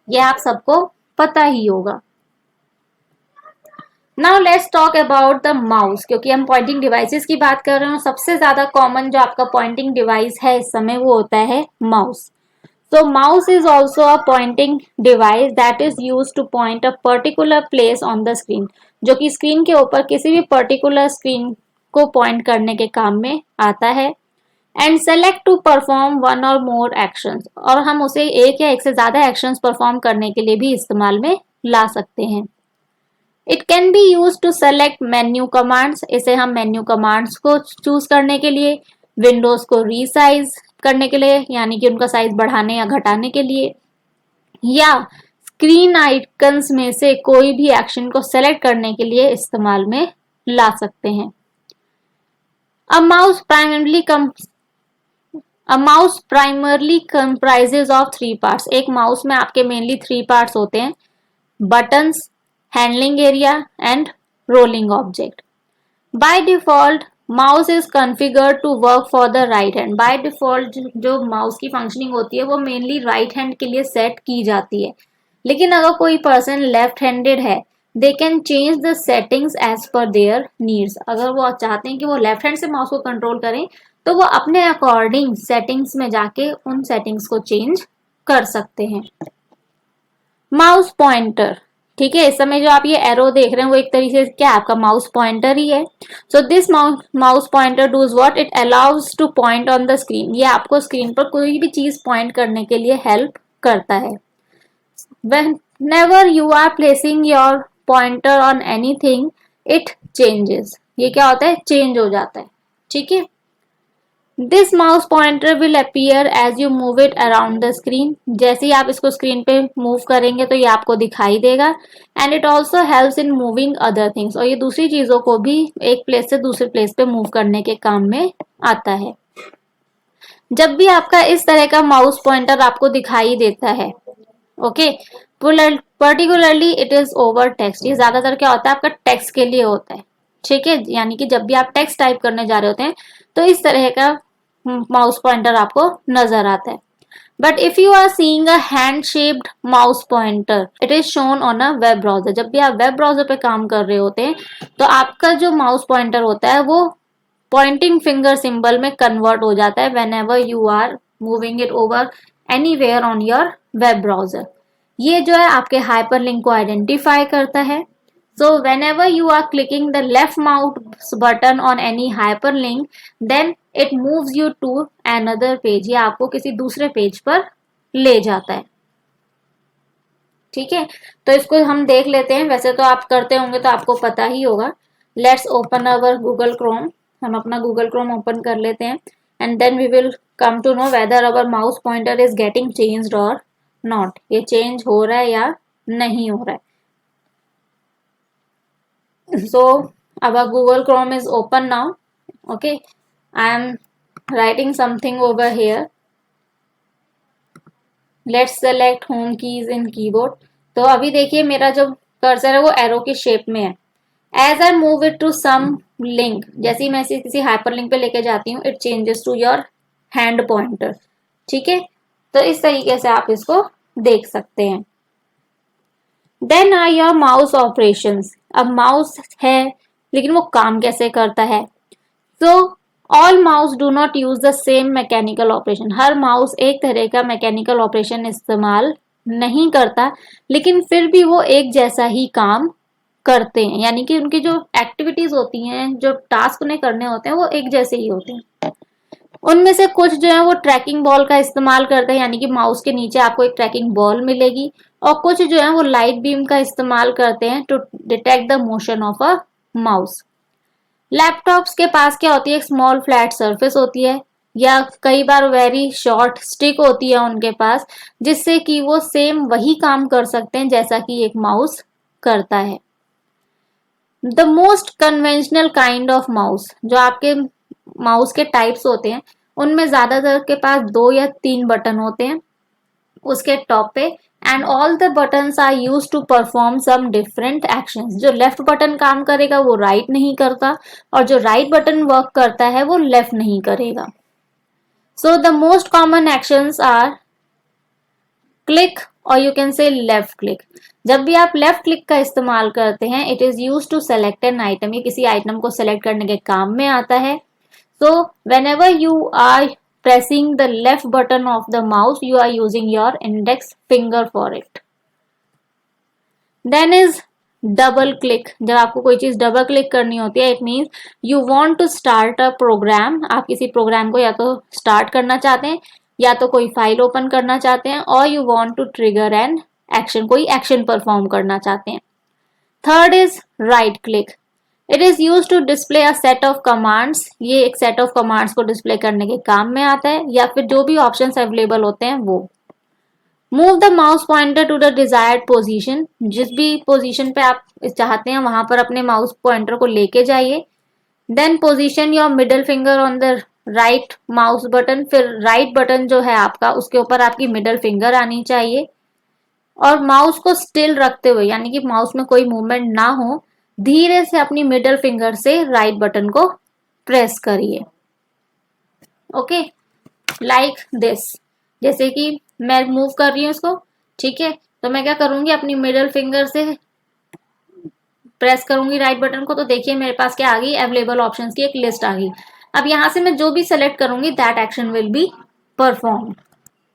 ये आप सबको पता ही होगा। Now let's talk about the mouse, क्योंकि हम पॉइंटिंग डिवाइसेस की बात कर रहे हैं। सबसे ज्यादा कॉमन जो आपका पॉइंटिंग डिवाइस है इस समय वो होता है mouse. So mouse is also a pointing device that is used to point a particular place on the screen, जो कि स्क्रीन के ऊपर किसी भी पर्टिकुलर स्क्रीन को पॉइंट करने के काम में आता है। And select to perform one और मोर एक्शंस, और हम उसे एक या एक से ज्यादा एक्शंस परफॉर्म करने के लिए भी इस्तेमाल में ला सकते हैं। It can be use to select menu commands, इसे हम मेन्यू कमांड्स को चूज करने के लिए, विंडोज को रीसाइज करने के लिए यानी कि उनका साइज बढ़ाने या घटाने के लिए, या स्क्रीन आइकन्स में से कोई भी एक्शन को सेलेक्ट करने के लिए इस्तेमाल में ला सकते हैं। A mouse primarily comprises of 3 parts. एक माउस में आपके मेनली 3 पार्ट्स होते हैं, buttons, handling area and rolling object. By default mouse is configured to work for the right hand. By default जो माउस की फंक्शनिंग होती है वो मेनली राइट हैंड के लिए सेट की जाती है, लेकिन अगर कोई पर्सन लेफ्ट हैंडेड है they can change the settings as per their needs. अगर वो चाहते हैं कि वो लेफ्ट हैंड से माउस को कंट्रोल करें तो वो अपने अकॉर्डिंग सेटिंग्स में जाके उन सेटिंग्स को चेंज कर सकते हैं। माउस पॉइंटर, ठीक है, इस समय जो आप ये एरो देख रहे हैं वो एक तरीके से क्या आपका माउस पॉइंटर ही है। So this mouse pointer does what, it allows to point on the screen. ये आपको स्क्रीन पर कोई भी चीज पॉइंट करने के लिए हेल्प करता है। Whenever you are placing your pointer on anything, it changes. ये क्या होता है, चेंज हो जाता है। ठीक है, this mouse pointer will appear as you move it around the screen. जैसे ही आप इसको स्क्रीन पे मूव करेंगे तो ये आपको दिखाई देगा। And it also helps in moving other things, और ये दूसरी चीजों को भी एक प्लेस से दूसरे प्लेस पे मूव करने के काम में आता है। जब भी आपका इस तरह का माउस पॉइंटर आपको दिखाई देता है, okay, particularly it is over text. ये ज्यादातर क्या होता है आपका टेक्स्ट के लिए होता है। ठीक है, यानी कि जब भी आप टेक्स्ट टाइप करने जा रहे होते हैं तो इस तरह का माउस पॉइंटर आपको नजर आता है। But if you are seeing a hand shaped mouse pointer, it is shown on a web browser. जब भी आप वेब ब्राउजर पे काम कर रहे होते हैं तो आपका जो माउस पॉइंटर होता है वो पॉइंटिंग फिंगर सिंबल में कन्वर्ट हो जाता है whenever you are moving it over anywhere on your web browser. ये जो है आपके हाइपरलिंक को आइडेंटिफाई करता है। So whenever you are clicking the left mouse button on any hyperlink, then it moves you to another page. ये आपको किसी दूसरे पेज पर ले जाता है। ठीक है, तो इसको हम देख लेते हैं। वैसे तो आप करते होंगे तो आपको पता ही होगा। Let's open our Google Chrome. हम अपना Google Chrome ओपन कर लेते हैं and then we will come to know whether our mouse pointer is getting changed or not. ये चेंज हो रहा है या नहीं हो रहा है। So our Google Chrome is open now. Okay, I am writing something over here. Let's select home keys in keyboard. तो अभी देखिए मेरा जो कर्सर है वो एरो की शेप में है। As I move it to some link, जैसे ही मैं इसे किसी हाइपर लिंक पे लेके जाती हूँ, it changes to your hand pointer. ठीक है, तो इस तरीके से आप इसको देख सकते हैं। Then are your mouse operations. अब माउस है लेकिन वो काम कैसे करता है। So all mouse do not use the same mechanical operation. Her mouse एक तरह का मैकेनिकल ऑपरेशन इस्तेमाल नहीं करता, लेकिन फिर भी वो एक जैसा ही काम करते हैं, यानी कि उनकी जो एक्टिविटीज होती हैं, जो टास्क उन्हें करने होते हैं वो एक जैसे ही होते हैं। उनमें से कुछ जो है वो ट्रैकिंग बॉल का इस्तेमाल करते हैं, यानी कि माउस के नीचे आपको एक ट्रैकिंग बॉल मिलेगी, और कुछ जो है वो लाइट बीम का इस्तेमाल करते हैं to detect the motion of a mouse. Laptops के पास क्या होती है, एक स्मॉल फ्लैट सरफेस होती है, या कई बार वेरी शॉर्ट स्टिक होती है उनके पास, जिससे कि वो सेम वही काम कर सकते हैं जैसा कि एक माउस करता है। The most conventional kind of mouse, जो आपके माउस के टाइप्स होते हैं उनमें ज्यादातर के पास 2 या 3 बटन होते हैं उसके टॉप पे, and all the buttons are use to perform some different actions. जो लेफ्ट बटन काम करेगा वो राइट नहीं करता, और जो राइट बटन वर्क करता है वो लेफ्ट नहीं करेगा। So the most common actions are click और you can say left click. जब भी आप लेफ्ट क्लिक का इस्तेमाल करते हैं, it is use to select an item, ये किसी आइटम को सेलेक्ट करने के काम में आता है। So whenever you are pressing the left button of the mouse, you are using your index finger for it. Then is double click। जब आपको कोई चीज डबल क्लिक करनी होती है, it means you want to start a program. आप किसी programme को या तो स्टार्ट करना चाहते हैं, या तो कोई फाइल ओपन करना चाहते हैं, और you want to trigger an action, कोई एक्शन परफॉर्म करना चाहते हैं। Third is right click. It is use to display a set of commands. ये एक सेट ऑफ कमांड्स को डिस्प्ले करने के काम में आता है, या फिर जो भी ऑप्शंस अवेलेबल होते हैं वो। Move the mouse pointer to the desired position. जिस भी पोजीशन पे आप चाहते हैं वहां पर अपने माउस पॉइंटर को लेके जाइए। Then position your middle finger on the right mouse button. फिर राइट बटन जो है आपका, उसके ऊपर आपकी मिडल फिंगर आनी चाहिए, और माउस को स्टिल रखते हुए, यानी कि माउस में कोई मूवमेंट ना हो, धीरे से अपनी मिडल फिंगर से राइट बटन को प्रेस करिए। Okay, like this. जैसे कि मैं मूव कर रही हूँ इसको, ठीक है, तो मैं क्या करूंगी, अपनी मिडल फिंगर से प्रेस करूंगी राइट बटन को, तो देखिए मेरे पास क्या आ गई, अवेलेबल ऑप्शंस की एक लिस्ट आ गई। अब यहां से मैं जो भी सेलेक्ट करूंगी that action will be perform.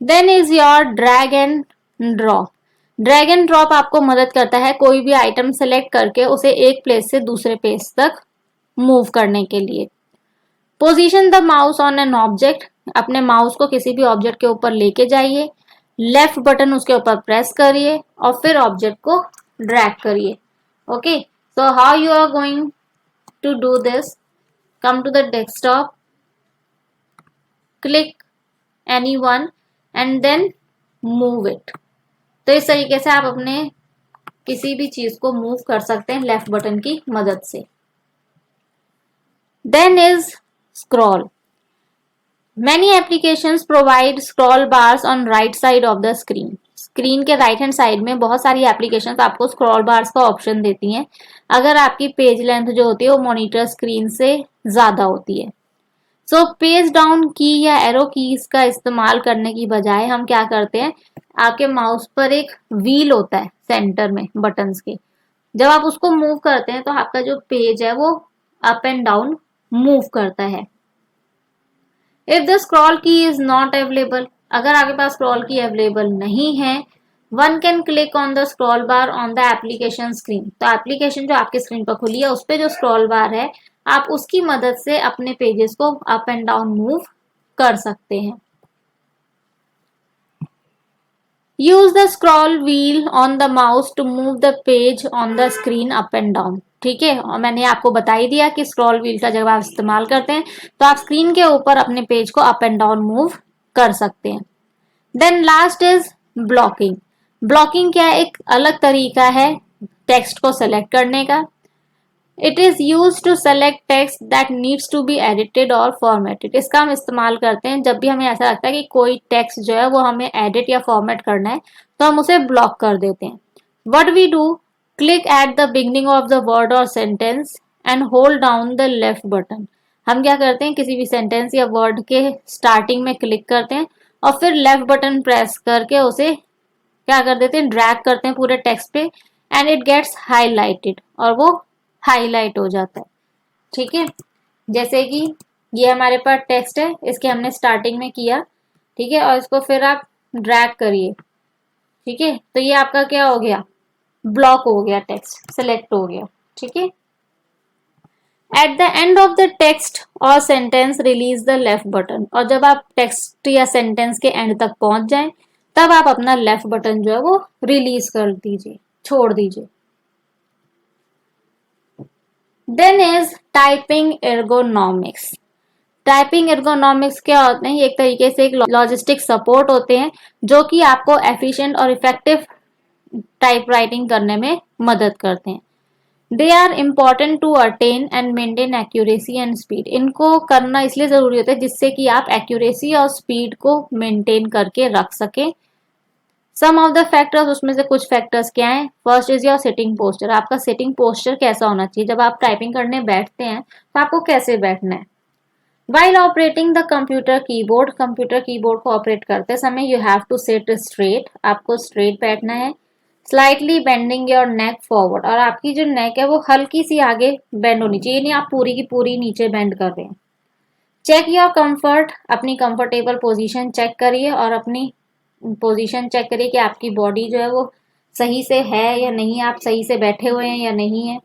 Then is your drag and drop. Drag and drop आपको मदद करता है कोई भी आइटम सेलेक्ट करके उसे एक प्लेस से दूसरे प्लेस तक मूव करने के लिए। Position the mouse on an object. अपने माउस को किसी भी ऑब्जेक्ट के ऊपर लेके जाइए, लेफ्ट बटन उसके ऊपर प्रेस करिए, और फिर ऑब्जेक्ट को ड्रैग करिए। Okay, so how you are going to do this, come to the desktop, click any one and then move it. तो इस तरीके से आप अपने किसी भी चीज को मूव कर सकते हैं लेफ्ट बटन की मदद से। Then is scroll. Many applications provide scroll bars on right side of the screen. Screen के राइट हैंड साइड में बहुत सारी एप्लीकेशंस आपको स्क्रॉल बार्स का ऑप्शन देती हैं, अगर आपकी पेज लेंथ जो होती है वो मॉनिटर स्क्रीन से ज्यादा होती है। सो पेज डाउन की या एरो कीज का इस्तेमाल करने की बजाय हम क्या करते हैं, आपके माउस पर एक व्हील होता है सेंटर में बटन्स के, जब आप उसको मूव करते हैं तो आपका जो पेज है वो अप एंड डाउन मूव करता है। इफ द स्क्रॉल की इज नॉट अवेलेबल, अगर आपके पास स्क्रॉल की अवेलेबल नहीं है, one can click on the scroll bar on the application screen. तो एप्लीकेशन जो आपके स्क्रीन पर खुली है उस पर जो स्क्रॉल बार है, आप उसकी मदद से अपने पेजेस को अप एंड डाउन मूव कर सकते हैं। Use the scroll wheel on the mouse to move the page on the screen up and down. ठीक है, और मैंने आपको बता ही दिया कि स्क्रॉल व्हील का जब आप इस्तेमाल करते हैं तो आप स्क्रीन के ऊपर अपने पेज को अप एंड डाउन मूव कर सकते हैं। Then last is blocking. Blocking क्या है, एक अलग तरीका है टेक्स्ट को सेलेक्ट करने का। It is use to select text that needs to be edited और फॉर्मेटेड। इसका हम इस्तेमाल करते हैं जब भी हमें ऐसा लगता है कि कोई टेक्स्ट जो है वो हमें एडिट या फॉर्मेट करना है, तो हम उसे ब्लॉक कर देते हैं। What we do, click at the beginning of the word और sentence and hold down the left button. हम क्या करते हैं, किसी भी सेंटेंस या वर्ड के स्टार्टिंग में क्लिक करते हैं और फिर लेफ्ट बटन प्रेस करके उसे क्या कर देते हैं, ड्रैग करते हैं पूरे टेक्स्ट पे, एंड इट गेट्स हाईलाइटेड, और वो हाईलाइट हो जाता है। ठीक है, जैसे कि ये हमारे पास टेक्स्ट है, इसके हमने स्टार्टिंग में किया, ठीक है, और इसको फिर आप ड्रैग करिए, ठीक है, तो ये आपका क्या हो गया, ब्लॉक हो गया, टेक्स्ट सेलेक्ट हो गया, ठीक है। At the end of the text और sentence release the left button, और जब आप टेक्स्ट या सेंटेंस के एंड तक पहुंच जाएं तब आप अपना लेफ्ट बटन जो है वो रिलीज कर दीजिए, छोड़ दीजिए। Then is typing ergonomics. Typing ergonomics क्या होते हैं? एक तरीके से एक लॉजिस्टिक सपोर्ट होते हैं जो कि आपको एफिशिएंट और इफेक्टिव टाइप राइटिंग करने में मदद करते हैं। They are important to attain and maintain accuracy and speed. इनको करना इसलिए जरूरी होता है जिससे कि आप एक्यूरेसी और स्पीड को मेंटेन करके रख सकें। सम ऑफ द फैक्टर्स, उसमें से कुछ फैक्टर्स क्या हैं? First is your sitting posture. आपका सिटिंग पोस्चर कैसा होना चाहिए? जब आप टाइपिंग करने बैठते हैं तो आपको कैसे बैठना है? While operating the computer keyboard को ऑपरेट करते समय you have to sit straight, आपको स्ट्रेट बैठना है। Slightly bending your neck forward, और आपकी जो नेक है वो हल्की सी आगे बेंड होनी चाहिए, नहीं आप पूरी की पूरी नीचे बेंड कर रहे हैं। चेक योर कंफर्ट, अपनी कंफर्टेबल पोजीशन चेक करिए और अपनी पोजीशन चेक करिए कि आपकी बॉडी जो है वो सही से है या नहीं, आप सही से बैठे हुए हैं या नहीं है।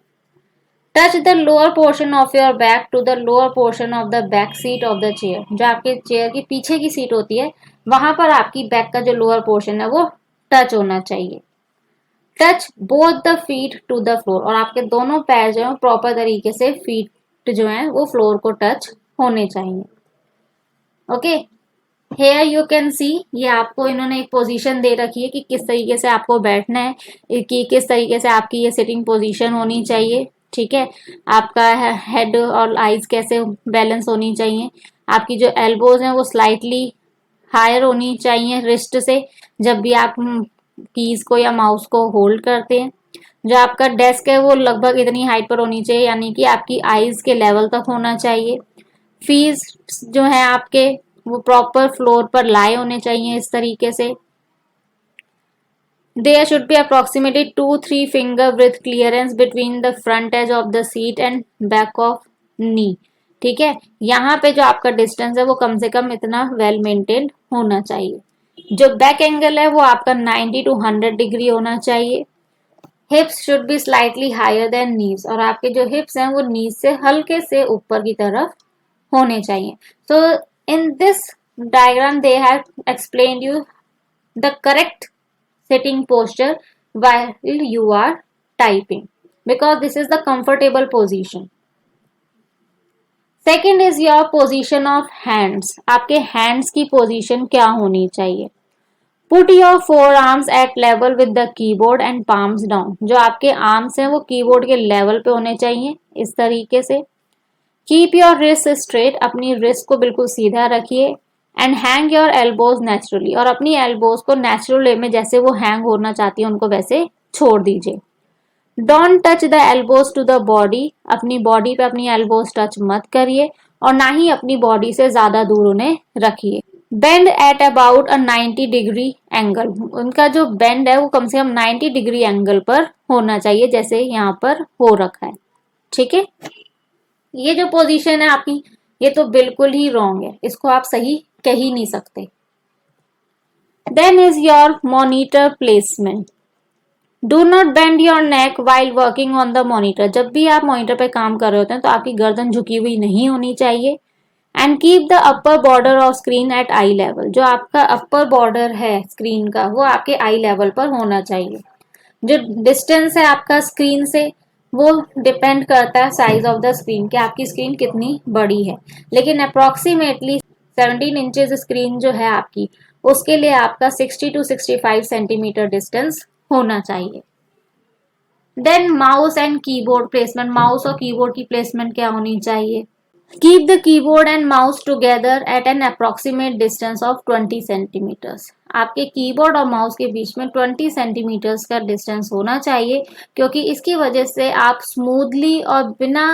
Touch the lower portion of your back to the lower portion of the back seat of the chair. जो आपके चेयर की पीछे की सीट होती है वहां पर आपकी बैक का जो लोअर पोर्शन है वो टच होना चाहिए। Touch both the feet to the floor, और आपके दोनों पैर जो है प्रॉपर तरीके से फीट जो है वो फ्लोर को टच होने चाहिए। Okay, here you can see, ये आपको इन्होंने एक पोजीशन दे रखी है कि किस तरीके से आपको बैठना है, कि किस तरीके से आपकी ये सिटिंग पोजीशन होनी चाहिए, ठीक है। आपका हेड और आईज कैसे बैलेंस होनी चाहिए। आपकी जो एल्बोज हैं वो स्लाइटली हायर होनी चाहिए रिस्ट से जब भी आप कीज को या माउस को होल्ड करते हैं। जो आपका डेस्क है वो लगभग इतनी हाइट पर होनी चाहिए, यानी कि आपकी आईज के लेवल तक होना चाहिए। फीस जो है आपके वो प्रॉपर फ्लोर पर लाए होने चाहिए इस तरीके से। There should be approximately 2-3 finger width clearance between the front edge of the seat and back of knee, ठीक है। यहाँ पे जो आपका डिस्टेंस है वो कम से कम इतना वेल मेंटेन्ड होना चाहिए। जो बैक एंगल है वो आपका 90 to 100 डिग्री होना चाहिए। Hips should be slightly higher than knees, और आपके जो हिप्स हैं वो नीज से हल्के से ऊपर की तरफ होने चाहिए। So in this diagram they have explained you the correct sitting posture while you are typing, because this is the comfortable position. Second is your position of hands. आपके hands की position क्या होनी चाहिए? Put your forearms at level with the keyboard and palms down. जो आपके arms हैं वो keyboard के level पे होने चाहिए इस तरीके से। Keep your wrist straight, अपनी wrist को बिल्कुल सीधा रखिए। And hang your elbows naturally, और अपनी एल्बोज को नेचुरल वे में जैसे वो हैंग होना चाहती है उनको वैसे छोड़ दीजिए। Don't touch the elbows to the body, अपनी बॉडी पे अपनी एल्बोज टच मत करिए और ना ही अपनी बॉडी से ज्यादा दूर उन्हें रखिए। Bend at about a 90 degree angle, उनका जो बेंड है वो कम से कम 90 डिग्री एंगल पर होना चाहिए जैसे यहाँ पर हो रखा है, ठीक है। ये जो पोजीशन है आपकी ये तो बिल्कुल ही रॉन्ग है, इसको आप सही कह ही नहीं सकते। Then is your monitor placement. Do not bend your neck while working on the monitor. जब भी आप मॉनिटर पे काम कर रहे होते हैं तो आपकी गर्दन झुकी हुई नहीं होनी चाहिए। And keep the upper border of screen eight I level, जो आपका अपर बॉर्डर है स्क्रीन का वो आपके आई लेवल पर होना चाहिए। जो डिस्टेंस है आपका स्क्रीन से वो डिपेंड करता है साइज ऑफ द स्क्रीन, कि आपकी स्क्रीन कितनी बड़ी है, लेकिन अप्रोक्सीमेटली 17 इंचेस स्क्रीन जो है आपकी उसके लिए आपका 60 to 65 सेंटीमीटर डिस्टेंस होना चाहिए। Then mouse and keyboard placement, mouse और कीबोर्ड की प्लेसमेंट क्या होनी चाहिए? Keep the keyboard and mouse together at an approximate distance of 20 centimetres. आपके कीबोर्ड और माउस के बीच में 20 सेंटीमीटर्स का डिस्टेंस होना चाहिए, क्योंकि इसकी वजह से आप स्मूथली और बिना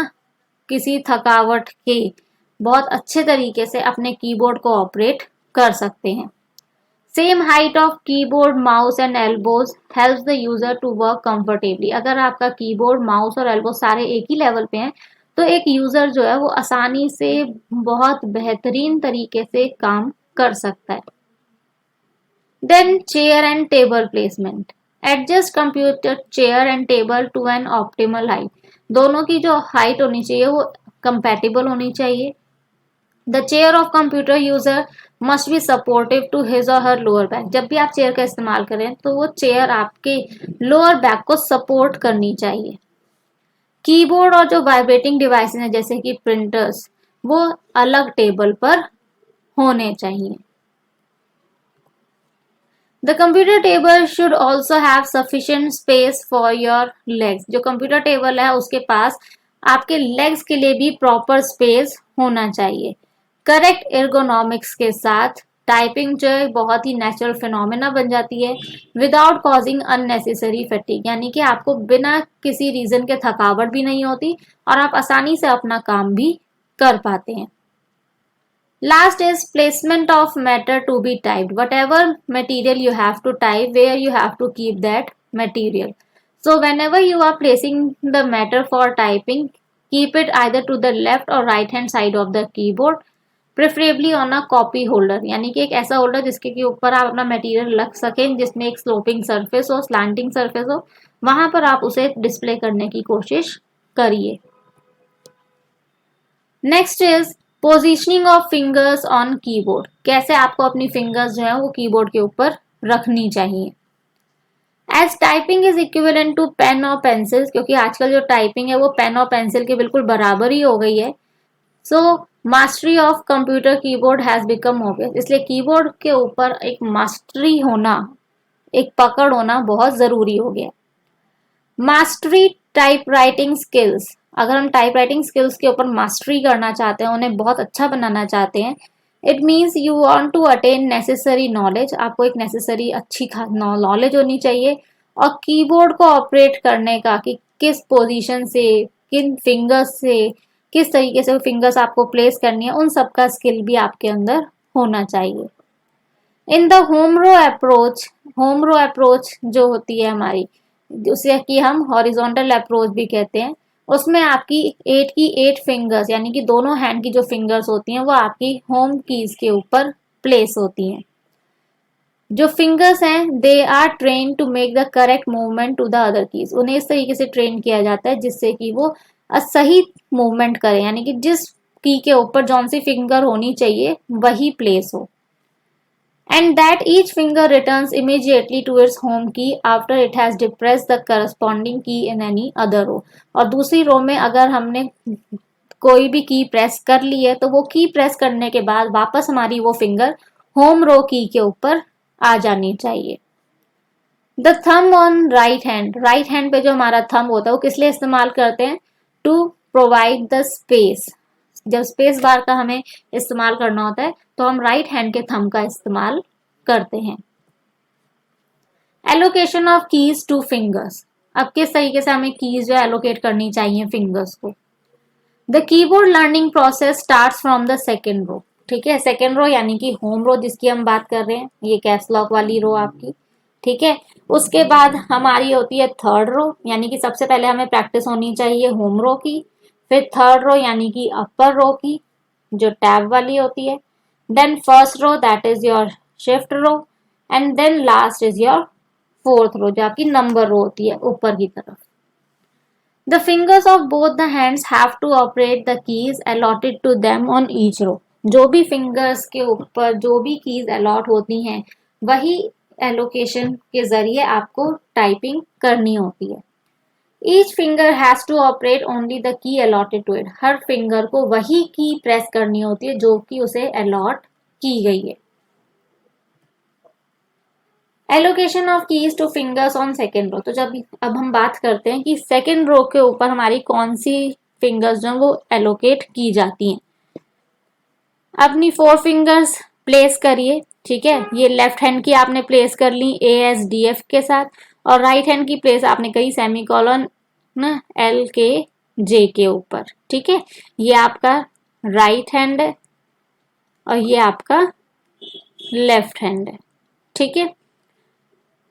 किसी थकावट के बहुत अच्छे तरीके से अपने कीबोर्ड को ऑपरेट कर सकते हैं। Same height of keyboard mouse and elbows helps the user to work comfortably. अगर आपका कीबोर्ड माउस और एल्बो सारे एक ही लेवल पे हैं तो एक यूजर जो है वो आसानी से बहुत बेहतरीन तरीके से काम कर सकता है। Then chair and table placement. Adjust computer chair and table to an optimal height, दोनों की जो हाइट होनी चाहिए वो कंपैटिबल होनी चाहिए। The chair of computer user must be supportive to his और हर लोअर बैक, जब भी आप चेयर का इस्तेमाल करें तो वो चेयर आपके लोअर बैक को सपोर्ट करनी चाहिए। कीबोर्ड और जो वाइब्रेटिंग डिवाइसेस हैं जैसे कि प्रिंटर्स, वो अलग टेबल पर होने चाहिए। The computer table should also have sufficient space for your legs, जो कंप्यूटर टेबल है उसके पास आपके लेग्स के लिए भी प्रॉपर स्पेस होना चाहिए। करेक्ट एर्गोनॉमिक्स के साथ टाइपिंग जो है बहुत ही नेचुरल फिनोमेना बन जाती है विदाउट कॉजिंग अननेसेसरी फटीग, यानी कि आपको बिना किसी रीजन के थकावट भी नहीं होती और आप आसानी से अपना काम भी कर पाते हैं। Last is placement of matter to be typed. Whatever material you have to type, where you have to keep that material. So whenever you are placing the matter for typing, keep it either to the left or right hand side of the keyboard, preferably on a copy holder. यानी कि एक ऐसा holder जिसके ऊपर आप अपना material रख सकें, जिसमें एक स्लोपिंग सरफेस हो, स्लैंटिंग सरफेस हो, वहां पर आप उसे डिस्प्ले करने की कोशिश करिए। Next is positioning of fingers on keyboard, कैसे आपको अपनी फिंगर्स जो है वो कीबोर्ड के ऊपर रखनी चाहिए। As typing is equivalent to pen और पेंसिल, क्योंकि आजकल जो टाइपिंग है वो पेन और पेंसिल के बिल्कुल बराबर ही हो गई है। So mastery of computer keyboard has become obvious, इसलिए कीबोर्ड के ऊपर एक मास्टरी होना, एक पकड़ होना बहुत जरूरी हो गया। मास्टरी टाइप राइटिंग स्किल्स, अगर हम टाइप राइटिंग स्किल्स के ऊपर मास्टरी करना चाहते हैं, उन्हें बहुत अच्छा बनाना चाहते हैं, it means you want to attain necessary knowledge, आपको एक नेसेसरी अच्छी नॉलेज होनी चाहिए और कीबोर्ड को ऑपरेट करने का कि किस पोजीशन से, किन फिंगर्स से, किस तरीके से फिंगर्स आपको प्लेस करनी है, उन सब का स्किल भी आपके अंदर होना चाहिए। In the home row approach जो होती है हमारी, उसे कि हम हॉरिजॉन्टल अप्रोच भी कहते हैं, उसमें आपकी 8 की 8 फिंगर्स यानी कि दोनों हैंड की जो फिंगर्स होती हैं वो आपकी होम कीज के ऊपर प्लेस होती हैं। जो फिंगर्स हैं they are train to make the correct movement to the other keys, उन्हें इस तरीके से ट्रेन किया जाता है जिससे कि वो सही मूवमेंट करें, यानी कि जिस की के ऊपर जौन सी फिंगर होनी चाहिए वही प्लेस हो। And that each finger returns immediately to its home key after it has depressed the corresponding key in any other row. और दूसरी रो में अगर हमने कोई भी की प्रेस कर ली है तो वो की प्रेस करने के बाद वापस हमारी वो फिंगर होम रो की के ऊपर आ जानी चाहिए। The thumb on right hand पे जो हमारा थंब होता है वो किस लिए इस्तेमाल करते हैं? टू प्रोवाइड द स्पेस, जब स्पेस बार का हमें इस्तेमाल करना होता है तो हम राइट हैंड के थंब का इस्तेमाल करते हैं। Allocation of keys to fingers, अब किस तरीके से हमें कीज जो एलोकेट करनी चाहिए फिंगर्स को। The keyboard learning process starts from the second row, ठीक है, सेकेंड रो यानी कि होम रो जिसकी हम बात कर रहे हैं, ये कैप्स लॉक वाली रो आपकी, ठीक है। उसके बाद हमारी होती है थर्ड रो, यानी कि सबसे पहले हमें प्रैक्टिस होनी चाहिए होम रो की, फिर थर्ड रो यानी कि अपर रो की जो टैब वाली होती है, then first row that is your shift row, and then last is your fourth row जो आपकी नंबर रो होती है ऊपर की तरफ। The fingers of both the hands have to operate the keys allotted to them on each row, जो भी fingers के ऊपर जो भी कीज अलॉट होती हैं वही एलोकेशन के जरिए आपको टाइपिंग करनी होती है। Each finger has to operate only the key allotted to it, हर फिंगर को वही की प्रेस करनी होती है जो कि उसे अलॉट की गई है। Allocation of keys to fingers on second row, तो जब अब हम बात करते हैं कि सेकेंड रो के ऊपर हमारी कौन सी फिंगर्स जो वो एलोकेट की जाती हैं। अपनी 4 फिंगर्स प्लेस करिए, ठीक है, ये लेफ्ट हैंड की आपने प्लेस कर ली ASDF के साथ, और राइट हैंड की प्लेस आपने करी सेमीकोलन ना LKJ के ऊपर, ठीक है। ये आपका राइट हैंड है और ये आपका लेफ्ट हैंड है, ठीक है।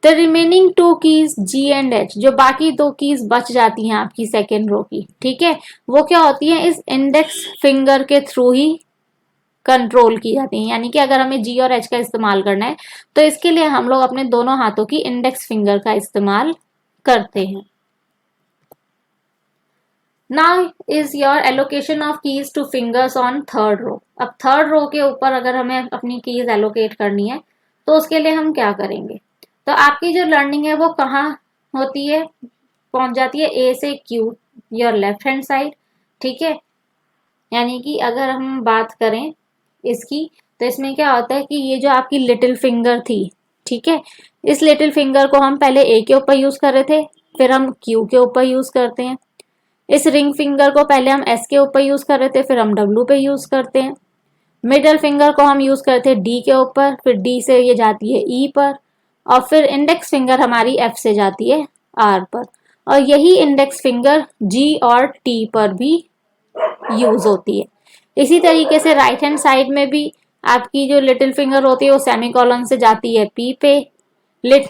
The remaining 2 keys G and H, जो बाकी 2 कीज बच जाती हैं आपकी सेकेंड रो की, ठीक है, वो क्या होती है, इस इंडेक्स फिंगर के थ्रू ही कंट्रोल की जाती हैं। यानी कि अगर हमें जी और एच का इस्तेमाल करना है तो इसके लिए हम लोग अपने दोनों हाथों की इंडेक्स फिंगर का इस्तेमाल करते हैं। Now is your allocation of keys to fingers on third row. अब थर्ड रो के ऊपर अगर हमें अपनी कीज एलोकेट करनी है तो उसके लिए हम क्या करेंगे? तो आपकी जो लर्निंग है वो कहाँ होती है, पहुंच जाती है ए से Q, your left hand side. ठीक है, यानी कि अगर हम बात करें इसकी तो इसमें क्या होता है कि ये जो आपकी लिटिल फिंगर थी, ठीक है, इस लिटिल फिंगर को हम पहले ए के ऊपर यूज कर रहे थे, फिर हम क्यू के ऊपर यूज करते हैं। इस रिंग फिंगर को पहले हम एस के ऊपर यूज कर रहे थे, फिर हम डब्ल्यू पे यूज करते हैं। मिडल फिंगर को हम यूज करते हैं डी के ऊपर, फिर डी से ये जाती है ई पर, और फिर इंडेक्स फिंगर हमारी एफ से जाती है आर पर, और यही इंडेक्स फिंगर जी और टी पर भी यूज होती है। इसी तरीके से राइट हैंड साइड में भी आपकी जो लिटिल फिंगर होती है वो सेमीकोलन से जाती है पी पे, लिट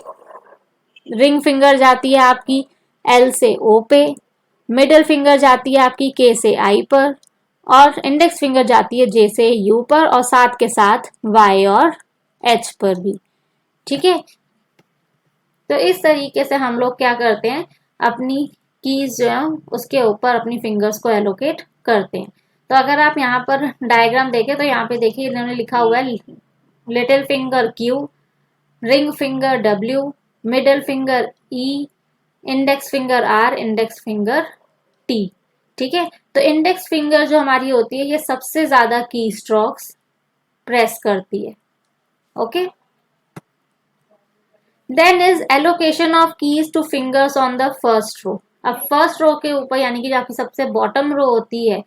रिंग फिंगर जाती है आपकी एल से ओ पे, मिडल फिंगर जाती है आपकी के से आई पर, और इंडेक्स फिंगर जाती है जे से यू पर, और साथ के साथ वाई और एच पर भी। ठीक है, तो इस तरीके से हम लोग क्या करते हैं, अपनी कीज जो है उसके ऊपर अपनी फिंगर्स को एलोकेट करते हैं। तो अगर आप यहाँ पर डायग्राम देखें तो यहाँ पे देखिए इन्होंने लिखा हुआ है little finger Q, ring finger W, middle finger E, index finger R, index finger T. ठीक है, तो इंडेक्स फिंगर जो हमारी होती है ये सबसे ज्यादा की स्ट्रोक्स प्रेस करती है। Okay, then is allocation of keys to fingers on the first row. अब फर्स्ट रो के ऊपर यानी कि जो आपकी सबसे बॉटम रो होती है,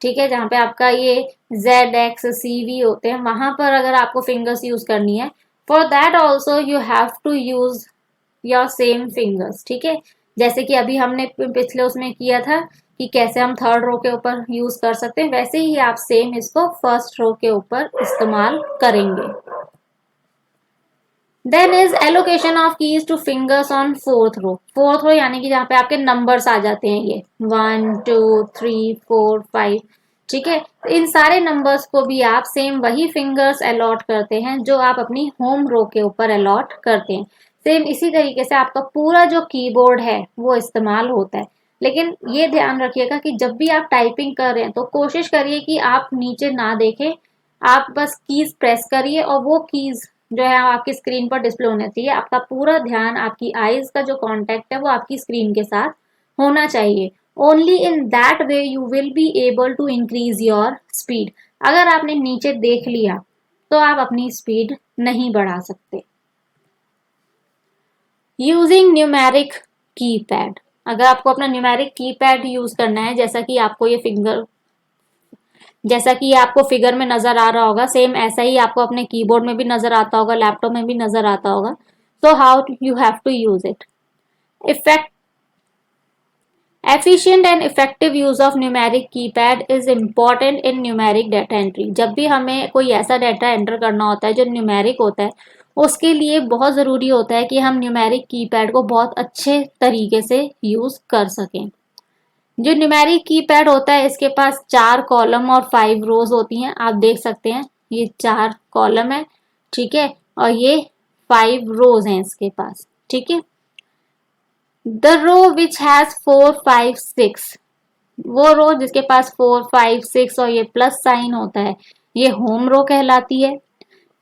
ठीक है, जहां पे आपका ये जेड एक्स सी वी होते हैं, वहां पर अगर आपको फिंगर्स यूज करनी है, for that also you have to use your same fingers. ठीक है, जैसे कि अभी हमने पिछले उसमें किया था कि कैसे हम थर्ड रो के ऊपर यूज कर सकते हैं, वैसे ही आप सेम इसको फर्स्ट रो के ऊपर इस्तेमाल करेंगे। Then is allocation of keys to fingers on fourth row. Fourth row यानी कि जहाँ पे आपके नंबर्स आ जाते हैं, ये 1 2 3 4 5। ठीक है, तो इन सारे नंबर्स को भी आप सेम वही फिंगर्स अलॉट करते हैं जो आप अपनी होम रो के ऊपर अलॉट करते हैं। सेम इसी तरीके से आपका पूरा जो कीबोर्ड है वो इस्तेमाल होता है। लेकिन ये ध्यान रखिएगा कि जब भी आप टाइपिंग कर रहे हैं तो कोशिश करिए कि आप नीचे ना देखें, आप बस कीज प्रेस करिए और वो कीज जो है आपकी स्क्रीन पर डिस्प्ले होने चाहिए। आपका पूरा ध्यान, आपकी आईज का जो कांटेक्ट है वो आपकी स्क्रीन के साथ होना चाहिए। Only in that way you will be able to increase your speed. अगर आपने नीचे देख लिया तो आप अपनी स्पीड नहीं बढ़ा सकते। Using numeric keypad. अगर आपको अपना न्यूमेरिक कीपैड यूज करना है, जैसा कि आपको फिगर में नजर आ रहा होगा, सेम ऐसा ही आपको अपने कीबोर्ड में भी नजर आता होगा, लैपटॉप में भी नजर आता होगा। तो how you have to use it? Effect efficient and effective use of numeric keypad is important in numeric data entry. जब भी हमें कोई ऐसा डाटा एंटर करना होता है जो न्यूमेरिक होता है, उसके लिए बहुत ज़रूरी होता है कि हम न्यूमेरिक कीपैड को बहुत अच्छे तरीके से यूज़ कर सकें। जो न्यूमेरिक कीपैड होता है इसके पास 4 कॉलम और 5 रोज होती हैं। आप देख सकते हैं ये 4 कॉलम है, ठीक है, और ये 5 रोज हैं इसके पास। ठीक है, द रो विच हैज 4 5 6, वो रो जिसके पास 4 5 6 और ये प्लस साइन होता है, ये होम रो कहलाती है।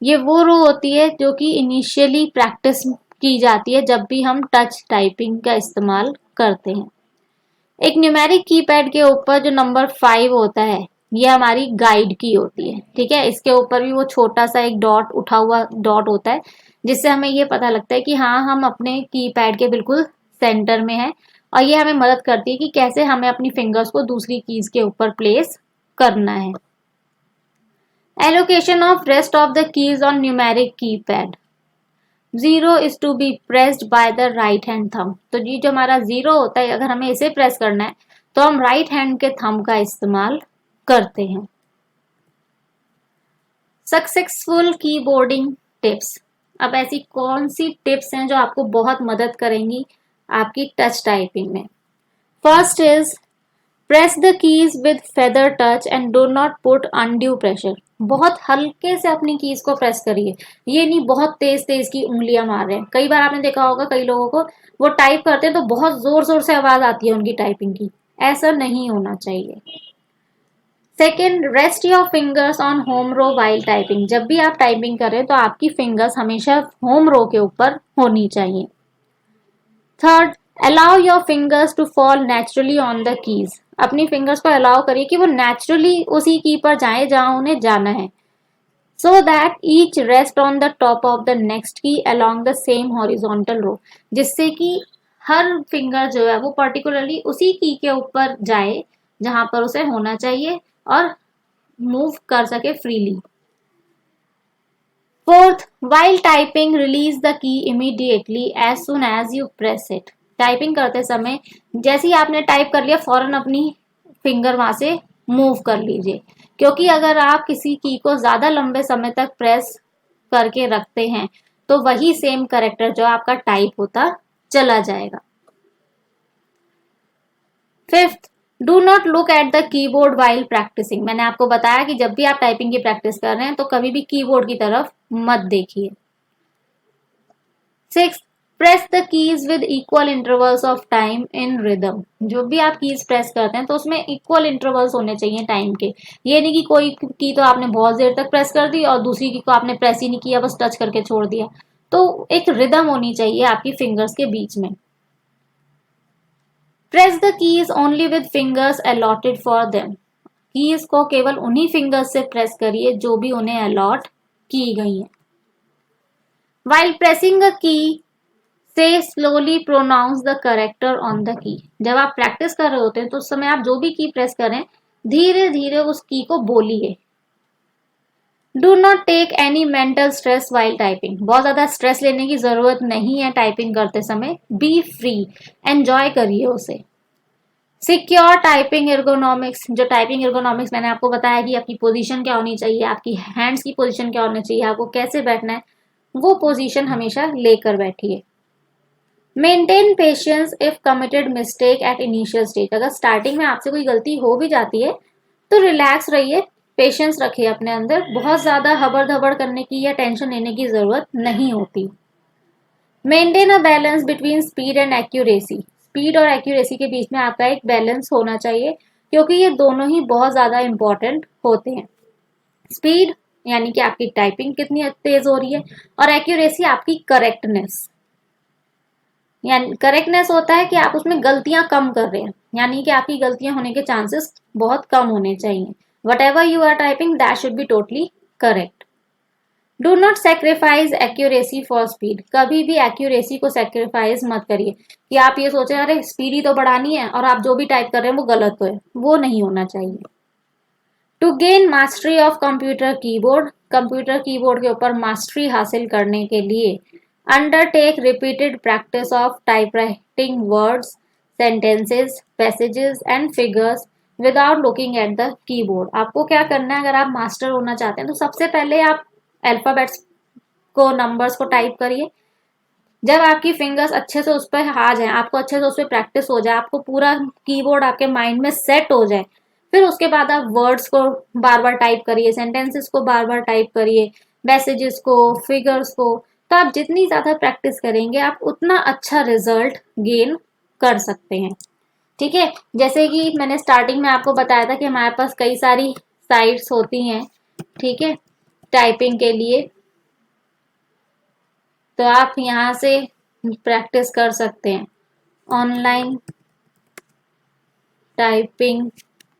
ये वो रो होती है जो कि इनिशियली प्रैक्टिस की जाती है जब भी हम टच टाइपिंग का इस्तेमाल करते हैं। एक न्यूमेरिक कीपैड के ऊपर जो नंबर 5 होता है ये हमारी गाइड की होती है। ठीक है, इसके ऊपर भी वो छोटा सा एक डॉट, उठा हुआ डॉट होता है, जिससे हमें ये पता लगता है कि हाँ, हम अपने कीपैड के बिल्कुल सेंटर में हैं, और ये हमें मदद करती है कि कैसे हमें अपनी फिंगर्स को दूसरी कीज के ऊपर प्लेस करना है। Allocation of rest of the keys on numeric keypad. 0 is to be pressed by the right hand thumb. तो ये जो हमारा 0 होता है, अगर हमें इसे प्रेस करना है तो हम राइट हैंड के थंब का इस्तेमाल करते हैं। Successful keyboarding tips. अब ऐसी कौन सी टिप्स हैं जो आपको बहुत मदद करेंगी आपकी टच टाइपिंग में? First is press the keys with feather touch and do not put undue pressure. बहुत हल्के से अपनी कीज को प्रेस करिए, ये नहीं बहुत तेज तेज की उंगलियां मार रहे हैं। कई बार आपने देखा होगा कई लोगों को वो टाइप करते हैं तो बहुत जोर जोर से आवाज आती है उनकी टाइपिंग की, ऐसा नहीं होना चाहिए। Second, rest your fingers on home row while typing. जब भी आप टाइपिंग करें तो आपकी फिंगर्स हमेशा होम रो के ऊपर होनी चाहिए। Third, allow your fingers to fall naturally on the keys. अपनी फिंगर्स को अलाउ करिए कि वो नेचुरली उसी की पर जाए जहां उन्हें जाना है, so that each rest on the top of the next key along the same horizontal row, जिससे कि हर फिंगर जो है वो पर्टिकुलरली उसी की के ऊपर जाए जहां पर उसे होना चाहिए और मूव कर सके freely. Fourth, while typing release the key immediately as soon as you press it। Typing करते समय जैसे ही आपने टाइप कर लिया फौरन अपनी फिंगर वहां से मूव कर लीजिए, क्योंकि अगर आप किसी की को ज्यादा लंबे समय तक प्रेस करके रखते हैं तो वही सेम करेक्टर जो आपका टाइप होता चला जाएगा। Fifth, do not look at the keyboard while practising. मैंने आपको बताया कि जब भी आप टाइपिंग की प्रैक्टिस कर रहे हैं तो कभी भी कीबोर्ड की तरफ मत देखिए। Six, press the keys with equal intervals of time in rhythm. जो भी आप कीज प्रेस करते हैं तो उसमें इक्वल इंटरवल्स होने चाहिए टाइम के। ये नहीं कि कोई की तो आपने बहुत देर तक प्रेस कर दी और दूसरी की को आपने प्रेस ही नहीं किया, बस टच करके छोड़ दिया। तो एक रिदम होनी चाहिए आपकी फिंगर्स के बीच में। Press the keys only with fingers allotted for them. Keys को केवल उन्हीं फिंगर्स से प्रेस करिए जो भी उन्हें अलॉट की गई है। While pressing a key, से slowly pronounce the character on the key. जब आप प्रैक्टिस कर रहे होते हैं तो उस समय आप जो भी की प्रेस करें धीरे धीरे उस की को बोलिए। Do not take any mental stress while typing. बहुत ज्यादा स्ट्रेस लेने की जरूरत नहीं है टाइपिंग करते समय, बी फ्री, एंजॉय करिए उसे। Secure typing ergonomics. जो टाइपिंग एर्गोनॉमिक्स मैंने आपको बताया कि आपकी पोजीशन क्या होनी चाहिए, आपकी हैंड्स की पोजीशन क्या होनी चाहिए, आपको कैसे बैठना है, वो पोजीशन हमेशा लेकर बैठिए। Maintain patience if committed mistake at initial stage. अगर स्टार्टिंग में आपसे कोई गलती हो भी जाती है तो रिलैक्स रहिए, पेशेंस रखिए अपने अंदर। बहुत ज्यादा हबड़ धबड़ करने की या टेंशन लेने की जरूरत नहीं होती। Maintain a balance between speed and accuracy. Speed और एक्यूरेसी के बीच में आपका एक बैलेंस होना चाहिए, क्योंकि ये दोनों ही बहुत ज्यादा इंपॉर्टेंट होते हैं। स्पीड यानी कि आपकी टाइपिंग कितनी तेज हो रही है, और एक्यूरेसी आपकी करेक्टनेस। यानी करेक्टनेस होता है कि आप उसमें गलतियां कम कर रहे हैं, यानी कि आपकी गलतियां होने के चांसेस बहुत कम होने चाहिए। Whatever you are typing that should be totally correct. Do not sacrifice accuracy for speed. कभी भी एक्यूरेसी को सेक्रीफाइस मत करिए कि आप ये सोचें अरे स्पीड ही तो बढ़ानी है और आप जो भी टाइप कर रहे हैं वो गलत तो है, वो नहीं होना चाहिए। To gain mastery of computer keyboard. Computer keyboard के ऊपर मास्टरी हासिल करने के लिए undertake repeated practice of typewriting words, sentences, passages and figures without looking at the keyboard. आपको क्या करना है, अगर आप मास्टर होना चाहते हैं तो सबसे पहले आप अल्फाबेट्स को, नंबर्स को टाइप करिए। जब आपकी फिंगर्स अच्छे से उस पर आ जाए, आपको अच्छे से उस पर प्रैक्टिस हो जाए, आपको पूरा कीबोर्ड आपके माइंड में सेट हो जाए, फिर उसके बाद आप वर्ड्स को बार बार टाइप करिए, सेंटेंसेस को बार बार टाइप करिए, मैसेजेस को, फिगर्स को। तो आप जितनी ज्यादा प्रैक्टिस करेंगे आप उतना अच्छा रिजल्ट गेन कर सकते हैं। ठीक है, जैसे कि मैंने स्टार्टिंग में आपको बताया था कि हमारे पास कई सारी साइट्स होती हैं, ठीक है, टाइपिंग के लिए। तो आप यहाँ से प्रैक्टिस कर सकते हैं। ऑनलाइन टाइपिंग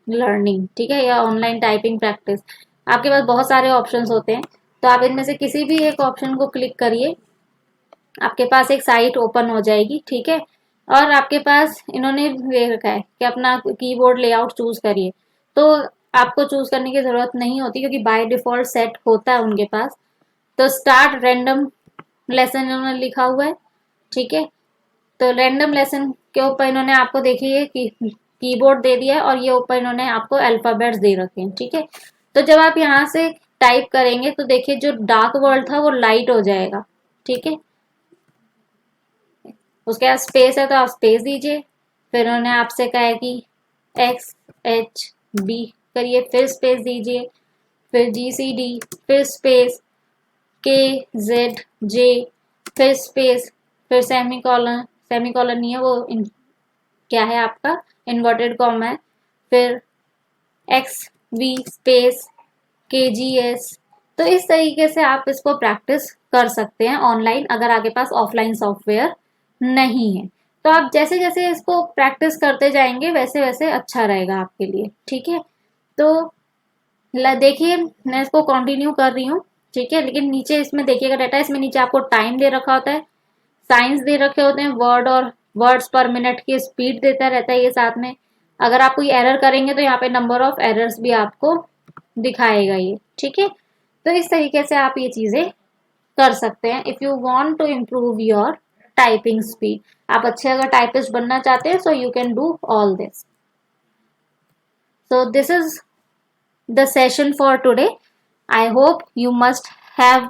लर्निंग, ठीक है, या ऑनलाइन टाइपिंग प्रैक्टिस। आपके पास बहुत सारे ऑप्शंस होते हैं, तो आप इनमें से किसी भी एक ऑप्शन को क्लिक करिए, आपके पास एक साइट ओपन हो जाएगी। ठीक है, और आपके पास इन्होंने दे रखा है कि अपना कीबोर्ड लेआउट चूज करिए। तो आपको चूज करने की जरूरत नहीं होती क्योंकि बाय डिफॉल्ट सेट होता है उनके पास। तो स्टार्ट रैंडम लेसन इन्होंने लिखा हुआ है। ठीक है, तो रैंडम लेसन के ऊपर इन्होंने आपको देखिए कि कीबोर्ड दे दिया है और ये ऊपर इन्होंने आपको अल्फाबेट्स दे रखे हैं। ठीक है, तो जब आप यहाँ से टाइप करेंगे तो देखिए जो डार्क वर्ड था वो लाइट हो जाएगा। ठीक है, उसके बाद स्पेस है तो आप स्पेस दीजिए, फिर उन्होंने आपसे कहा है कि एक्स एच बी करिए, फिर स्पेस दीजिए, फिर GCD, फिर स्पेस KZJ, फिर स्पेस, फिर सेमीकॉलन, सेमीकॉलन नहीं है वो क्या है आपका इन्वर्टेड कॉमा है, फिर XV स्पेस KGS। तो इस तरीके से आप इसको प्रैक्टिस कर सकते हैं ऑनलाइन, अगर आपके पास ऑफलाइन सॉफ्टवेयर नहीं है। तो आप जैसे जैसे इसको प्रैक्टिस करते जाएंगे वैसे वैसे अच्छा रहेगा आपके लिए, ठीक है। तो देखिए मैं इसको कंटिन्यू कर रही हूँ, ठीक है। लेकिन नीचे इसमें देखिएगा डाटा, इसमें नीचे आपको टाइम दे रखा होता है, साइंस दे रखे होते हैं, वर्ड और वर्ड्स पर मिनट की स्पीड देता रहता है ये साथ में। अगर आप कोई एरर करेंगे तो यहाँ पे नंबर ऑफ एरर्स भी आपको दिखाएगा ये, ठीक है। तो इस तरीके से आप ये चीजें कर सकते हैं if you want to improve your typing speed. आप अच्छे अगर टाइपिस्ट बनना चाहते हैं so you can do all this. So this is the session for today. I hope you must have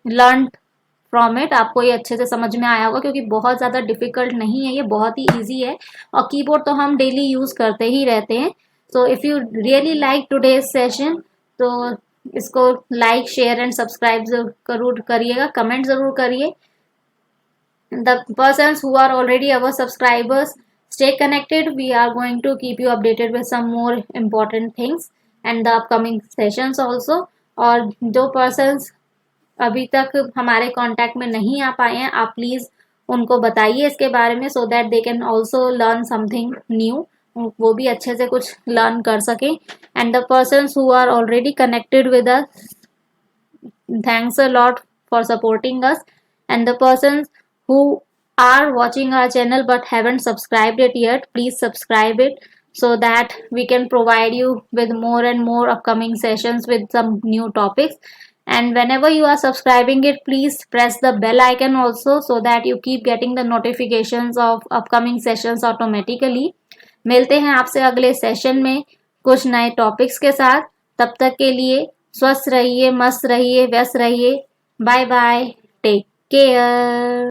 learned from it. आपको ये अच्छे से समझ में आया होगा क्योंकि बहुत ज़्यादा डिफिकल्ट नहीं है, ये बहुत ही इजी है और कीबोर्ड तो हम डेली यूज़ करते ही रहते हैं। So if you really like today's session तो इसको लाइक शेयर एंड सब्सक्राइब जरूर करिएगा, कमेंट ज़रूर करिए। The persons who are already our subscribers, stay connected. We are going to keep you updated with some more important things and the upcoming sessions also. और जो persons अभी तक हमारे contact में नहीं आ पाए हैं आप प्लीज़ उनको बताइए इसके बारे में, so that they can also learn something new. वो भी अच्छे से कुछ लर्न कर सकें। And the persons who are already connected with us, thanks a lot for supporting us. And the persons who are watching our channel but haven't subscribed it yet, please subscribe it so that we can provide you with more and more upcoming sessions with some new topics. And whenever you are subscribing it, please press the bell icon also so that you keep getting the notifications of upcoming sessions automatically. मिलते हैं आपसे अगले session में कुछ नए topics के साथ। तब तक के लिए स्वस्थ रहिए, मस्त रहिए, व्यस्त रहिए। Bye bye, take care.